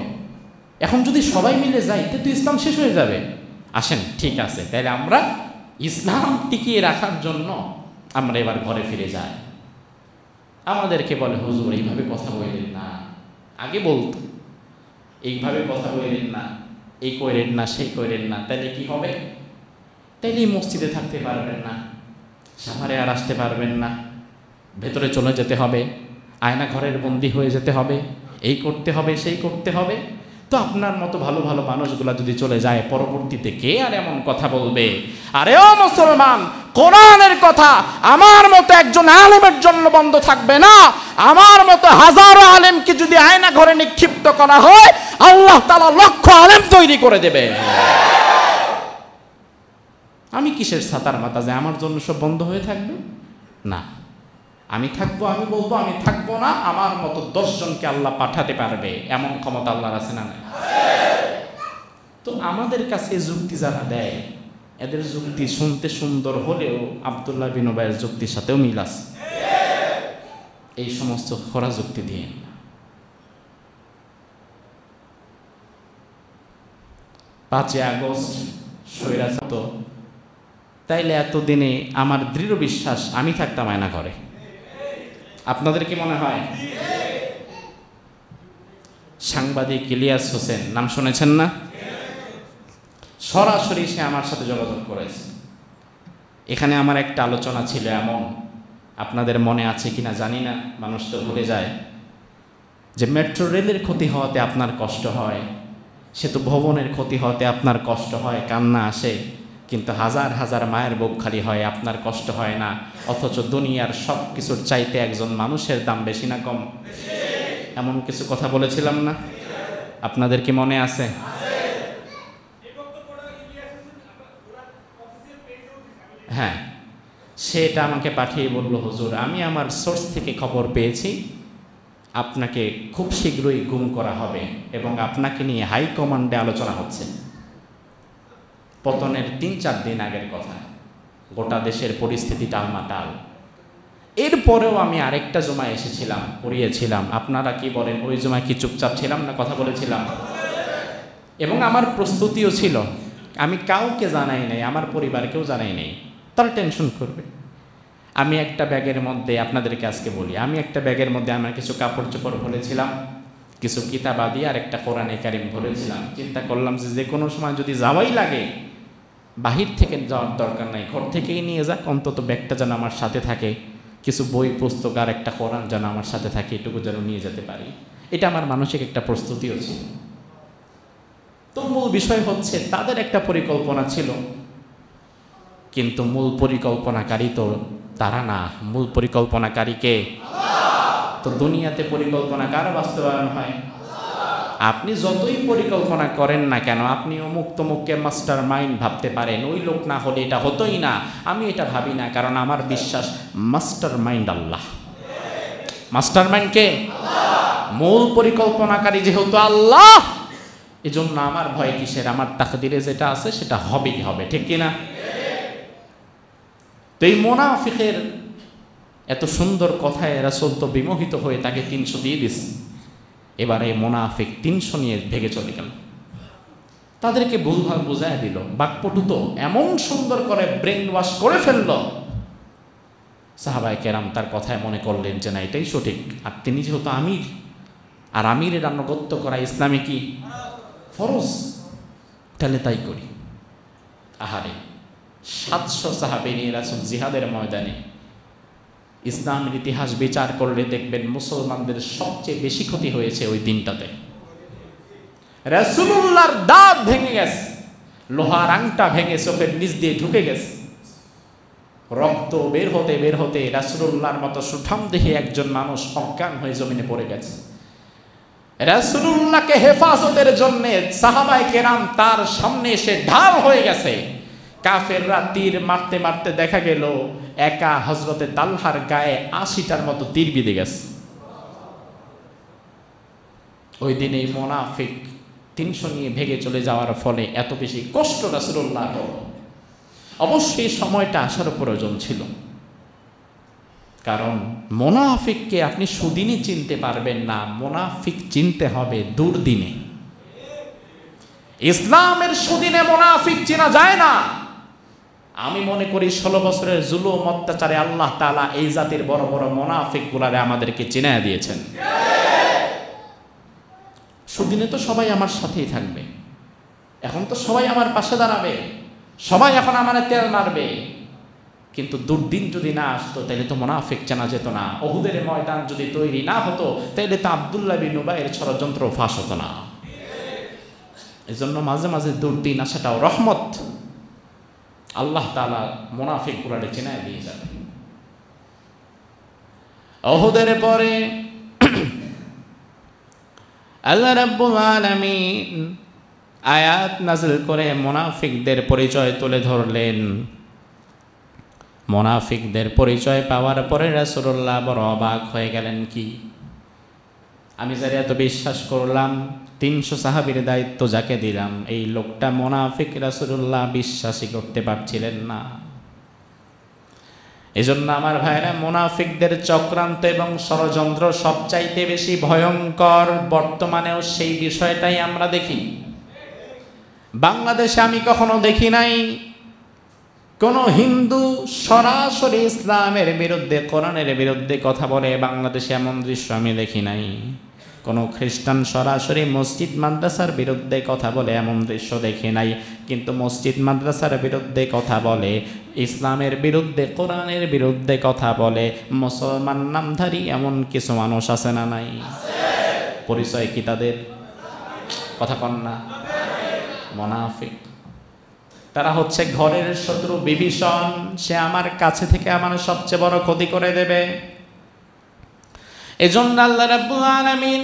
এখন যদি সবাই মিলে যাই তো ইসলাম শেষ হয়ে যাবে। আসেন, ঠিক আছে, তাহলে আমরা ইসলাম টিকিয়ে রাখার জন্য আমরা এবার ঘরে ফিরে যাই। আমাদেরকে বলে, হুজুর এইভাবে কথা বললেন না। আগে বলতো এইভাবে কথা বললেন না, এই কইরেন না, সেই কইরেন না। তাইলে কি হবে? তাইলে মসজিদে থাকতে পারবেন না, সাভারে আর আসতে পারবেন না, ভেতরে চলে যেতে হবে, আয়না ঘরের বন্দি হয়ে যেতে হবে, এই করতে হবে, সেই করতে হবে। তো আপনার মতো ভালো ভালো মানুষগুলা যদি চলে যায়, পরবর্তীতে কে আর এমন কথা বলবে? আরে ও মুসলমান, কোরআনের কথা আমার মতো একজন আলেমের জন্য বন্ধ থাকবে না। আমার মতো হাজারো আলেমকে যদি আয়না ঘরে নিক্ষিপ্ত করা হয়, আল্লাহ তাআলা লক্ষ আলেম তৈরি করে দেবে। আমি কিসের ছাতার মাথা যে আমার জন্য সব বন্ধ হয়ে থাকবে? না, আমি থাকবো, আমি বলবো আমি থাকবো না। আমার মতো 10 জনকে আল্লাহ পাঠাতে পারবে, এমন ক্ষমতা আল্লাহর আছে না? তো আমাদের কাছে যুক্তি যারা দেয়, এদের যুক্তি শুনতে সুন্দর হলেও আব্দুল্লাহ বিন উবাইয়ের যুক্তির সাথেও মিল আছে। এই সমস্ত খরা যুক্তি দিয়ে 5 আগস্ট স্বৈরাচার, তাইলে এতদিনে আমার দৃঢ় বিশ্বাস আমি থাকতাম আয়না ঘরে। আপনাদের কি মনে হয়? সাংবাদিক ইলিয়াস হোসেন, নাম শুনেছেন না? সরাসরি সে আমার সাথে যোগাযোগ করেছে। এখানে আমার একটা আলোচনা ছিল এমন, আপনাদের মনে আছে কিনা জানি না, মানুষ তো ভুলে যায়, যে মেট্রো রেলের ক্ষতি হওয়াতে আপনার কষ্ট হয়, সেতু ভবনের ক্ষতি হওয়াতে আপনার কষ্ট হয়, কান্না আসে, কিন্তু হাজার হাজার মায়ের বুক খালি হয়, আপনার কষ্ট হয় না। অথচ দুনিয়ার সব কিছুর চাইতে একজন মানুষের দাম বেশি না কম? এমন কিছু কথা বলেছিলাম না? আপনাদের কি মনে আছে? হ্যাঁ, সেটা আমাকে পাঠিয়ে বলল, হুজুর আমি আমার সোর্স থেকে খবর পেয়েছি আপনাকে খুব শীঘ্রই গুম করা হবে এবং আপনাকে নিয়ে হাই কমান্ডে আলোচনা হচ্ছে। পতনের 3-4 দিন আগের কথা, গোটা দেশের পরিস্থিতি টালমাটাল। এরপরেও আমি আরেকটা জুমায় এসেছিলাম, পড়িয়েছিলাম। আপনারা কি বলেন, ওই জুমায় কি চুপচাপ ছিলাম না? কথা বলেছিলাম এবং আমার প্রস্তুতিও ছিল। আমি কাউকে জানাই নাই, আমার পরিবারকেও জানাই নাই, তারা টেনশন করবে। আমি একটা ব্যাগের মধ্যে, আপনাদেরকে আজকে বলি, আমি একটা ব্যাগের মধ্যে আমার কিছু কাপড় চোপড় ভরেছিলাম, কিছু কিতাবাদি আর একটা কোরআনে কারিম ভরেছিলাম। চিন্তা করলাম যে কোনো সময় যদি যাওয়াই লাগে, বাহির থেকে যাওয়ার দরকার নাই, ঘর থেকেই নিয়ে যাক, অন্তত ব্যাগটা যেন আমার সাথে থাকে, কিছু বই পুস্তক আর একটা কোরআন যেন আমার সাথে থাকে, এটুকু যেন নিয়ে যেতে পারি। এটা আমার মানসিক একটা প্রস্তুতিও ছিল। তো মূল বিষয় হচ্ছে তাদের একটা পরিকল্পনা ছিল, কিন্তু মূল পরিকল্পনাকারী তো তারা না, মূল পরিকল্পনাকারী কে? তো দুনিয়াতে পরিকল্পনা কার বাস্তবায়ন হয়? আপনি যতই পরিকল্পনা করেন না কেন, আপনি অমুক তমুককে মাস্টার মাইন্ড ভাবতে পারেন, ওই লোক না হলে এটা হতোই না। আমি এটা ভাবি না, কারণ আমার বিশ্বাস মাস্টার মাইন্ড আল্লাহ। মাস্টার মাইন্ড কে? মূল পরিকল্পনাকারী যেহেতু আল্লাহ, এজন্য আমার ভয় কিসের? আমার তাকদিরে যেটা আছে সেটা হবেই হবে, ঠিক কিনা? তো এই মুনাফিকের এত সুন্দর কথায় রাসূল তো বিমোহিত হয়ে তাকে 300 দিয়ে দিস। এবারে মুনাফিক 300 নিয়ে ভেগে চলে গেল। তাদেরকে ভুলভাল বুঝায় দিল। বাকপটু তো এমন সুন্দর করে ব্রেন ওয়াশ করে ফেলল, সাহাবায়ে কেরাম তার কথায় মনে করলেন যে না এটাই সঠিক। আর তিনি যেহেতু আমির, আর আমিরের আনুগত্য করা ইসলামে কি ফরজ, তাহলে তাই করি। আহারে 700 সাহাবী নিয়ে রাসূল জিহাদের ময়দানে। ইসলামের ইতিহাস বিচার করলে দেখবেন মুসলমানদের সবচেয়ে বেশি ক্ষতি হয়েছে ওই দিনটাতে। রাসূলুল্লাহর দাঁত ভেঙে গেছে, লোহার আংটা ভেঙে চোখের নিচ দিয়ে ঢুকে গেছে, রক্ত বের হতে বের হতে রাসূলুল্লাহর মতো সুঠামদেহী একজন মানুষ অজ্ঞান হয়ে জমিনে পড়ে গেছে। রাসূলুল্লাহকে হেফাজতের জন্য সাহাবায়ে কেরাম তার সামনে এসে ঢাল হয়ে গেছে। কাফেররা তীর মারতে মারতে দেখা গেল একা হযরতে তালহার গায়ে 80টার মতো তীর বিঁধে গেছে। ওই দিন এই মুনাফিক 300 নিয়ে ভেগে চলে যাওয়ার ফলে এত বেশি কষ্ট রাসূলুল্লাহ। অবশ্যই সময়টা আসার প্রয়োজন ছিল, কারণ মুনাফিককে আপনি সুদিনই চিনতে পারবেন না, মুনাফিক চিনতে হবে দুর্দিনে। ইসলামের সুদিনে মুনাফিক চেনা যায় না। আমি মনে করি 16 বছরের জুলুম অত্যাচারে আল্লাহ তাআলা এই জাতির বড় বড় মুনাফিকগুলারে আমাদেরকে চিনায়া দিয়েছেন। সুদিনে তো সবাই আমার সাথেই থাকবে, এখন তো সবাই আমার পাশে দাঁড়াবে, সবাই এখন আমার তেল মারবে, কিন্তু দুর্দিন যদি না আসতো তাহলে তো মুনাফিক চেনা যেত না। উহুদের ময়দান যদি তৈরি না হতো তাহলে তো আব্দুল্লাহ বিন উবাইয়ের ষড়যন্ত্র ফাঁস হতো না। এজন্য মাঝে মাঝে দুর্দিন আসাটাও রহমত। আল্লাহ তাআলা মুনাফিকগুলোকে চিনায় দিয়ে যাবে। উহুদের পরে আল্লাহ রাব্বুল আলামিন আয়াত নাযিল করে মুনাফিকদের পরিচয় তুলে ধরলেন। মুনাফিকদের পরিচয় পাওয়ার পরে রাসূলুল্লাহ বড় অবাক হয়ে গেলেন। কি, আমি যারা এত বিশ্বাস করলাম, 300 সাহাবীর দায়িত্ব যাকে দিলাম, এই লোকটা মুনাফিক, রাসূলুল্লাহ বিশ্বাসই করতে পারছিলেন না। এজন্য আমার ভাইরা, মুনাফিকদের চক্রান্ত এবং ষড়যন্ত্র সবচাইতে বেশি ভয়ঙ্কর। বর্তমানেও সেই বিষয়টাই আমরা দেখি। বাংলাদেশে আমি কখনো দেখি নাই কোন হিন্দু সরাসরি ইসলামের বিরুদ্ধে, কোরআনের বিরুদ্ধে কথা বলে। বাংলাদেশে এমন দৃশ্য আমি দেখি নাই। কোন খ্রিস্টান সরাসরি মসজিদ মাদ্রাসার বিরুদ্ধে কথা বলে এমন দৃশ্য দেখি নাই। কিন্তু মসজিদ মাদ্রাসার বিরুদ্ধে কথা বলে, ইসলামের বিরুদ্ধে, কোরআনের বিরুদ্ধে কথা বলে মুসলমান নামধারী এমন কিছু মানুষ আছে না নাই? পরিচয় কি তাদের? কথা কন না। মুনাফিক। তারা হচ্ছে ঘরের শত্রু বিভীষণ। সে আমার কাছে থেকে আমার সবচেয়ে বড় ক্ষতি করে দেবে। এজন্য আল্লাহ রাব্বুল আলামিন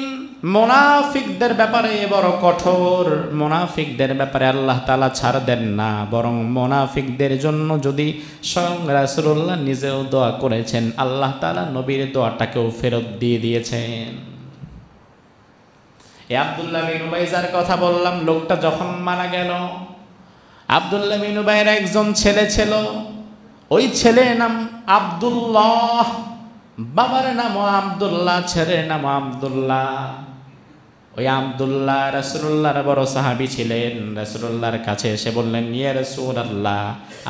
মুনাফিকদের ব্যাপারে বড় কঠোর। মুনাফিকদের ব্যাপারে আল্লাহ তাআলা ছাড় দেন না, বরং মুনাফিকদের জন্য যদি স্বয়ং রাসূলুল্লাহ নিজেও দোয়া করেছেন, আল্লাহ তাআলা নবীর দোয়াটাকেও ফেরত দিয়ে দিয়েছেন। এই আব্দুল্লাহ বিন উবাই যার কথা বললাম, লোকটা যখন মারা গেল, আব্দুল্লাহ বিন উবাইয়ের একজন ছেলে ছিল। ওই ছেলের নাম আব্দুল্লাহ, বাবার নামও আব্দুল্লাহ, ছেলের নাম আব্দুল্লাহ। ওই আব্দুল্লাহ রাসূলুল্লাহর বড় সাহাবী ছিলেন। রাসূলুল্লাহর কাছে এসে বললেন, ইয়া রাসূলুল্লাহ,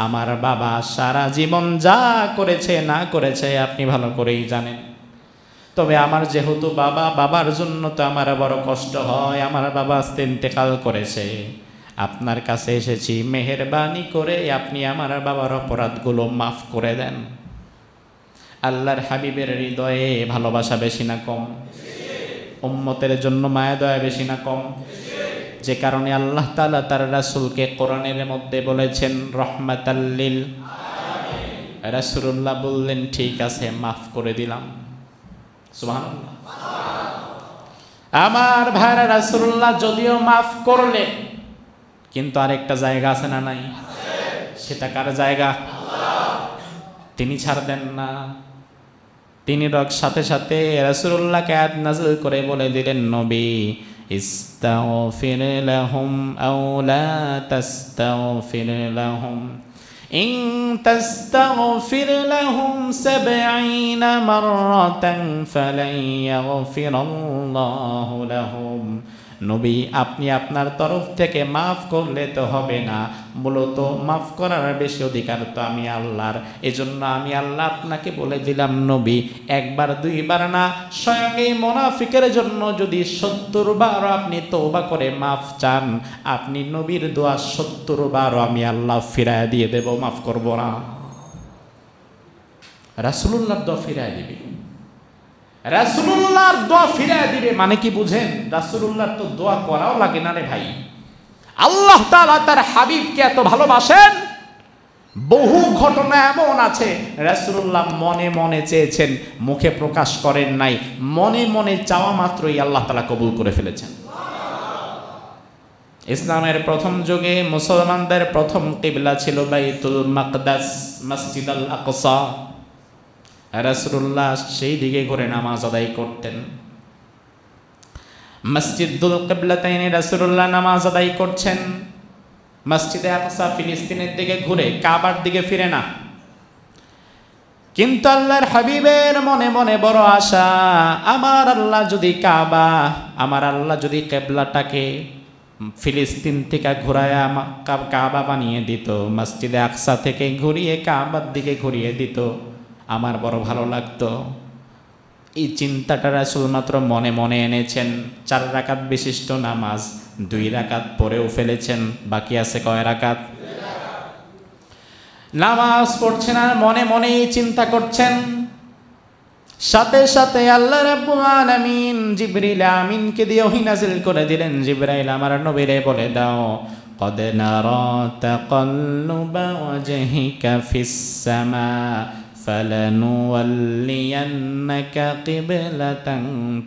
আমার বাবা সারা জীবন যা করেছে না করেছে আপনি ভালো করেই জানেন। তবে আমার যেহেতু বাবা, বাবার জন্য তো আমার বড় কষ্ট হয়। আমার বাবা আস্তে ইন্তেকাল করেছে। আপনার কাছে এসেছি, মেহেরবানি করে আপনি আমার বাবার অপরাধগুলো মাফ করে দেন। আল্লাহর হাবিবের হৃদয়ে ভালোবাসা বেশি না কম? উম্মতের জন্য মায়া দয়া বেশি না কম? যে কারণে আল্লাহ তাআলা তার রাসূলকে কোরআনের মধ্যে বলেছেন রাহমাতাল লিল আলামিন। রাসূলুল্লাহ বললেন, ঠিক আছে, মাফ করে দিলাম। সুবহানাল্লাহ। আমার ভাইরা, রাসূলুল্লাহ যদিও মাফ করলেন, কিন্তু আরেকটা জায়গা আছে না নাই? সেটা কার জায়গা? তিনি ছাড় দেন না। তিনি সাথে সাথে রাসূলুল্লাহকে আয়াত নাযিল করে বলে দিলেন, নবী, ইস্তাগফির লাহুম আও লা তাস্তাগফির লাহুম ইন তাস্তাগফির লাহুম 70 মাররাতান ফালান ইয়াগফিরাল্লাহু লাহুম নবী আপনি আপনার তরফ থেকে মাফ করলে তো হবে না, মূলত মাফ করার বেশি অধিকার তো আমি আল্লাহর। এজন্য আমি আল্লাহ আপনাকে বলে দিলাম নবী, একবার দুইবার না, স্বয়ং এই মুনাফিকের জন্য যদি 70 বার আপনি তওবা করে মাফ চান, আপনি নবীর দোয়া 70 বার আমি আল্লাহ ফিরায় দিয়ে দেব, মাফ করব না। রাসূলুল্লাহর দোয়া ফিরায় দিবে, রাসূলুল্লাহর দোয়া ফিরায় দিবে মানে কি বুঝেন? রাসূলুল্লাহর তো দোয়া করাও লাগে না রে ভাই। আল্লাহ তাআলা তার হাবিবকে এত ভালোবাসেন, বহু ঘটনা এমন আছে রাসূলুল্লাহ মনে মনে চেয়েছেন, মুখে প্রকাশ করেন নাই, মনে মনে চাওয়া মাত্রই আল্লাহ তাআলা কবুল করে ফেলেছেন। ইসলামের প্রথম যুগে মুসলমানদের প্রথম কিবলা ছিল বাইতুল মাকদাস, মসজিদ আল আকসা। রাসূলুল্লাহ সেই দিকে ঘুরে নামাজ আদায় করতেন। মসজিদুল কিবলাতাইনে রাসূলুল্লাহ নামাজ আদায় করছেন, মসজিদে আকসা ফিলিস্তিনের দিকে ঘুরে, কাবার দিকে ফিরে না। কিন্তু আল্লাহর হাবিবের মনে মনে বড় আশা, আমার আল্লাহ যদি কাবা, আমার আল্লাহ যদি কিবলাটাকে ফিলিস্তিন থেকে ঘুরায়া কাবা বানিয়ে দিত, মসজিদে আকসা থেকে ঘুরিয়ে কাবার দিকে ঘুরিয়ে দিত, আমার বড় ভালো লাগতো। এই চিন্তাটা রাসূল মাত্র মনে মনে এনেছেন। 4 রাকাত বিশিষ্ট নামাজ 2 রাকাত পড়েও ফেলেছেন, বাকি আছে কয় রাকাত? নামাজ পড়ছেন আর মনে মনে চিন্তা করছেন। সাথে সাথে আল্লাহ রাব্বুল আলামিন জিবরিল আমিনকে দিয়ে ওহী নাযিল করে দিলেন, জিবরাইল আমার নবীরে বলে দাও, قد نرى تقلب وجهك في السماء فلنولينك قبلة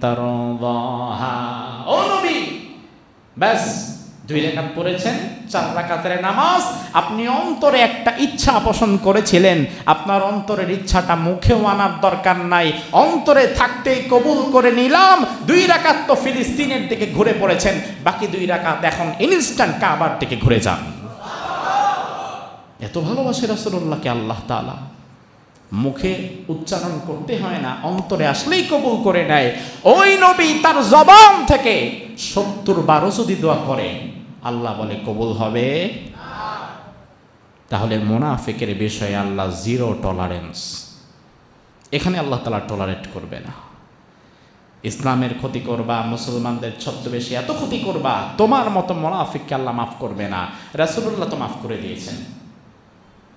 ترضاها। ও নবী, বাস 2 রাকাত পড়েছেন, 4 রাকাতের নামাজ। আপনি অন্তরে একটা ইচ্ছা পোষণ করেছিলেন, আপনার অন্তরের ইচ্ছাটা মুখেও আনার দরকার নাই, অন্তরে থাকতেই কবুল করে নিলাম। 2 রাকাত তো ফিলিস্তিনের দিকে ঘুরে পড়েছেন, বাকি 2 রাকাত এখন ইনস্ট্যান্ট কাবার দিকে ঘুরে যান। এত ভালোবাসে রাসূলুল্লাহকে আল্লাহ তাআলা, মুখে উচ্চারণ করতে হয় না, অন্তরে আসলেই কবুল করে নেয়। ওই নবী তার জবান থেকে 70 বারও যদি দোয়া করে, আল্লাহ বলে কবুল হবে। তাহলে মুনাফিকের বিষয়ে আল্লাহ 0 টলারেন্স, এখানে আল্লাহ তাআলা টলারেট করবে না। ইসলামের ক্ষতি করবা, মুসলমানদের ছদ্মবেশে এত ক্ষতি করবা, তোমার মতো মুনাফিককে আল্লাহ মাফ করবে না। রাসূলুল্লাহ তো মাফ করে দিয়েছেন,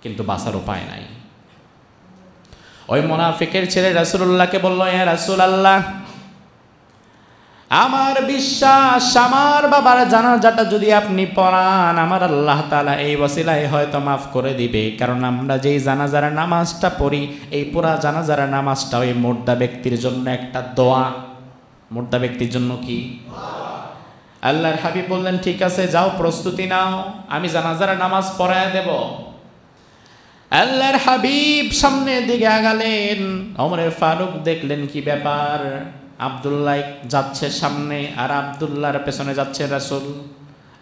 কিন্তু বাঁচার উপায় নাই। ওই মুনাফিকের ছেলে রাসূলুল্লাহকে বলল, ইয়া রাসূলুল্লাহ, আমার বিশ্বাস আমার বাবার জানাজাটা যদি আপনি পড়ান, আমার আল্লাহ তাআলা এই ওসিলায় হয়তো মাফ করে দিবে। কারণ আমরা যেই জানাজার নামাজটা পড়ি, এই পুরা জানাজার নামাজটা ওই মুর্দা ব্যক্তির জন্য একটা দোয়া। মুর্দা ব্যক্তির জন্য কি? আল্লাহর হাবিব বললেন, ঠিক আছে যাও প্রস্তুতি নাও, আমি জানাজার নামাজ পড়ায় দেব। আল্লাহর হাবিব সামনের দিকে আগালেন। ওমরে ফারুক দেখলেন কি ব্যাপার, আব্দুল্লাহ যাচ্ছে সামনে আর আব্দুল্লাহর পেছনে যাচ্ছে রাসূল।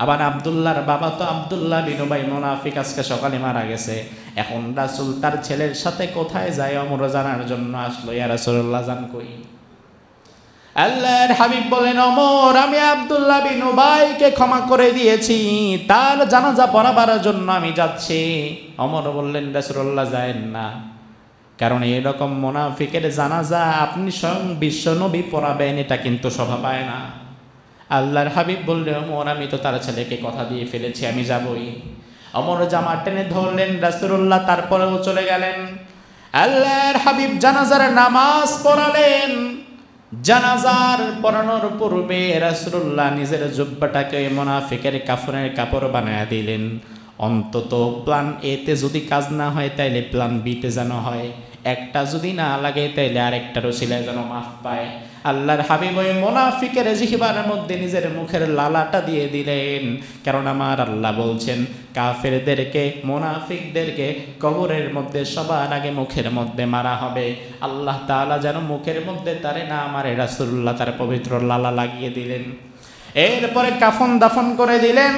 আবার আব্দুল্লাহর বাবা তো আব্দুল্লাহ বিন উবাই মুনাফিক, আজকে সকালে মারা গেছে। এখন রাসূল তার ছেলের সাথে কোথায় যায় ওমর জানার জন্য আসলো। ইয়া রাসূলুল্লাহ যান কই? আল্লাহর হাবিব বলেন, ওমর আমি আব্দুল্লাহ বিন উবাইকে ক্ষমা করে দিয়েছি, তার জানাজা পড়াবার জন্য আমি যাচ্ছি। ওমর বললেন, রাসূলুল্লাহ যায়েন না, কারণ এরকম মুনাফিকের জানাজা আপনি স্বয়ং বিশ্বনবী পড়াবেন, এটা কিন্তু শোভা পায় না। আল্লাহর হাবিব বললেন, ওমর আমি তো তার ছেলেকে কথা দিয়ে ফেলেছি, আমি যাবই। ওমর জামা টেনে ধরলেন, রাসূলুল্লাহ তারপরেও চলে গেলেন। আল্লাহর হাবিব জানাজার নামাজ পড়ালেন। জানাজার পড়ানোর পূর্বে রাসূলুল্লাহ নিজের জুব্বাটাকে মুনাফিকের কাফনের কাপড় বানায় দিলেন। অন্তত প্ল্যান এতে যদি কাজ না হয় তাইলে প্ল্যান বিতে যেন হয়, একটা যদি না লাগে তাইলে আরেকটার ওসিলায় যেন মাফ পায়। আল্লাহর হাবিব ওই মুনাফিকের জিহ্বার মধ্যে নিজের মুখের লালাটা দিয়ে দিলেন, কারণ আমার আল্লাহ বলছেন কাফেরদেরকে, মুনাফিকদেরকে কবরের মধ্যে সবার আগে মুখের মধ্যে মারা হবে। আল্লাহ তাআলা যেন মুখের মধ্যে তারে না মারে, রাসূলুল্লাহ তার পবিত্র লালা লাগিয়ে দিলেন। এরপরে কাফন দাফন করে দিলেন।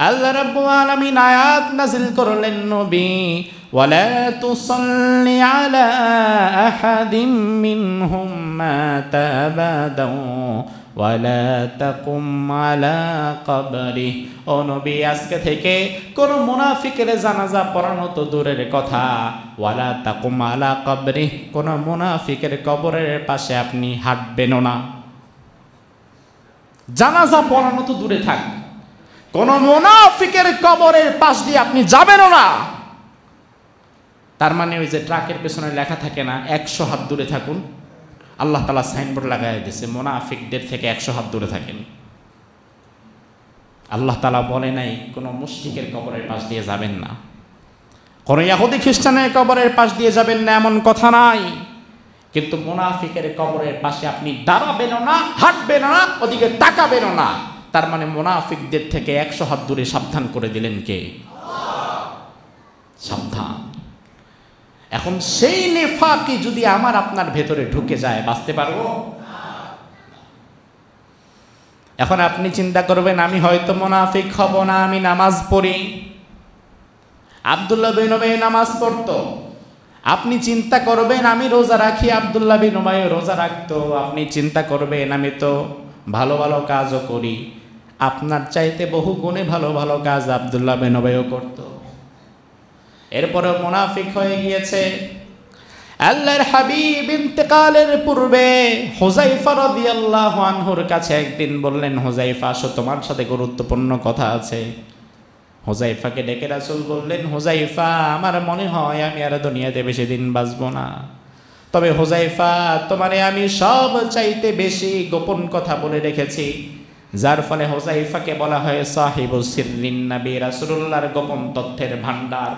আল্লাহ রাব্বুল আলামিন আয়াত নাযিল করলেন, নবী ওয়ালা তুসাল্লি আলা আহাদিম মিনহুম মাতা আবাদা ওয়ালা তাকুম আলা কবরি। ও নবী, আজকে থেকে কোন মুনাফিকের জানাজা পড়ানো তো দূরের কথা, ওয়ালা তাকুম আলা কবরি, কোন মুনাফিকের কবরের পাশে আপনি হাঁটবেনও না। জানাজা পড়ানো তো দূরে থাক, কোন মুনাফিকের কবরের পাশ দিয়ে আপনি যাবেনও না। তার মানে ওই যে ট্রাকের পেছনে লেখা থাকে না 100 হাত দূরে থাকুন, আল্লাহ তাআলা সাইনবোর্ড লাগাই দিয়েছে মুনাফিকদের থেকে 100 হাত দূরে থাকেন। আল্লাহ তাআলা বলে নাই কোনো মুশরিকের কবরের পাশ দিয়ে যাবেন না, কোন ইহুদি খ্রিস্টানের কবরের পাশ দিয়ে যাবেন না, এমন কথা নাই। কিন্তু মুনাফিকের কবরের পাশে আপনি দাঁড়াবেনও না, হাঁটবেনও না, ওদিকে তাকাবেনও না। তার মানে মুনাফিকদের থেকে 100 হাত দূরে সাবধান করে দিলেন কে? সাবধান। এখন সেই নেফাকি যদি আমার আপনার ভেতরে ঢুকে যায়, বাঁচতে পারবো? এখন আপনি চিন্তা করবেন আমি হয়তো মুনাফিক হব না, আমি নামাজ পড়ি। আব্দুল্লাহ বিন উবাই নামাজ পড়তো। আপনি চিন্তা করবেন আমি রোজা রাখি, আব্দুল্লাহ বিন উবাই রোজা রাখতো। আপনি চিন্তা করবেন আমি তো ভালো ভালো কাজও করি। আপনার চাইতে বহু গুণে ভালো ভালো কাজ আব্দুল্লাহ বিন উবাইও করতো। এরপরে মুনাফিক হয়ে গিয়েছে। আল্লাহর হাবিব ইন্তেকালের পূর্বে হুযায়ফা রাদিয়াল্লাহু আনহুর কাছে একদিন বললেন, হুযায়ফা আসো, তোমার সাথে গুরুত্বপূর্ণ কথা আছে। হুযায়ফাকে ডেকে রাসূল বললেন, হুযায়ফা আমার মনে হয় আমি আর দুনিয়াতে বেশি দিন বাঁচবো না। তবে হুযায়ফা তোমারে আমি সব চাইতে বেশি গোপন কথা বলে রেখেছি, যার ফলে হুযায়ফাকে বলা হয় সাহিবুস সিররিন নবী, রাসূলুল্লাহর গোপন তথ্যের ভান্ডার।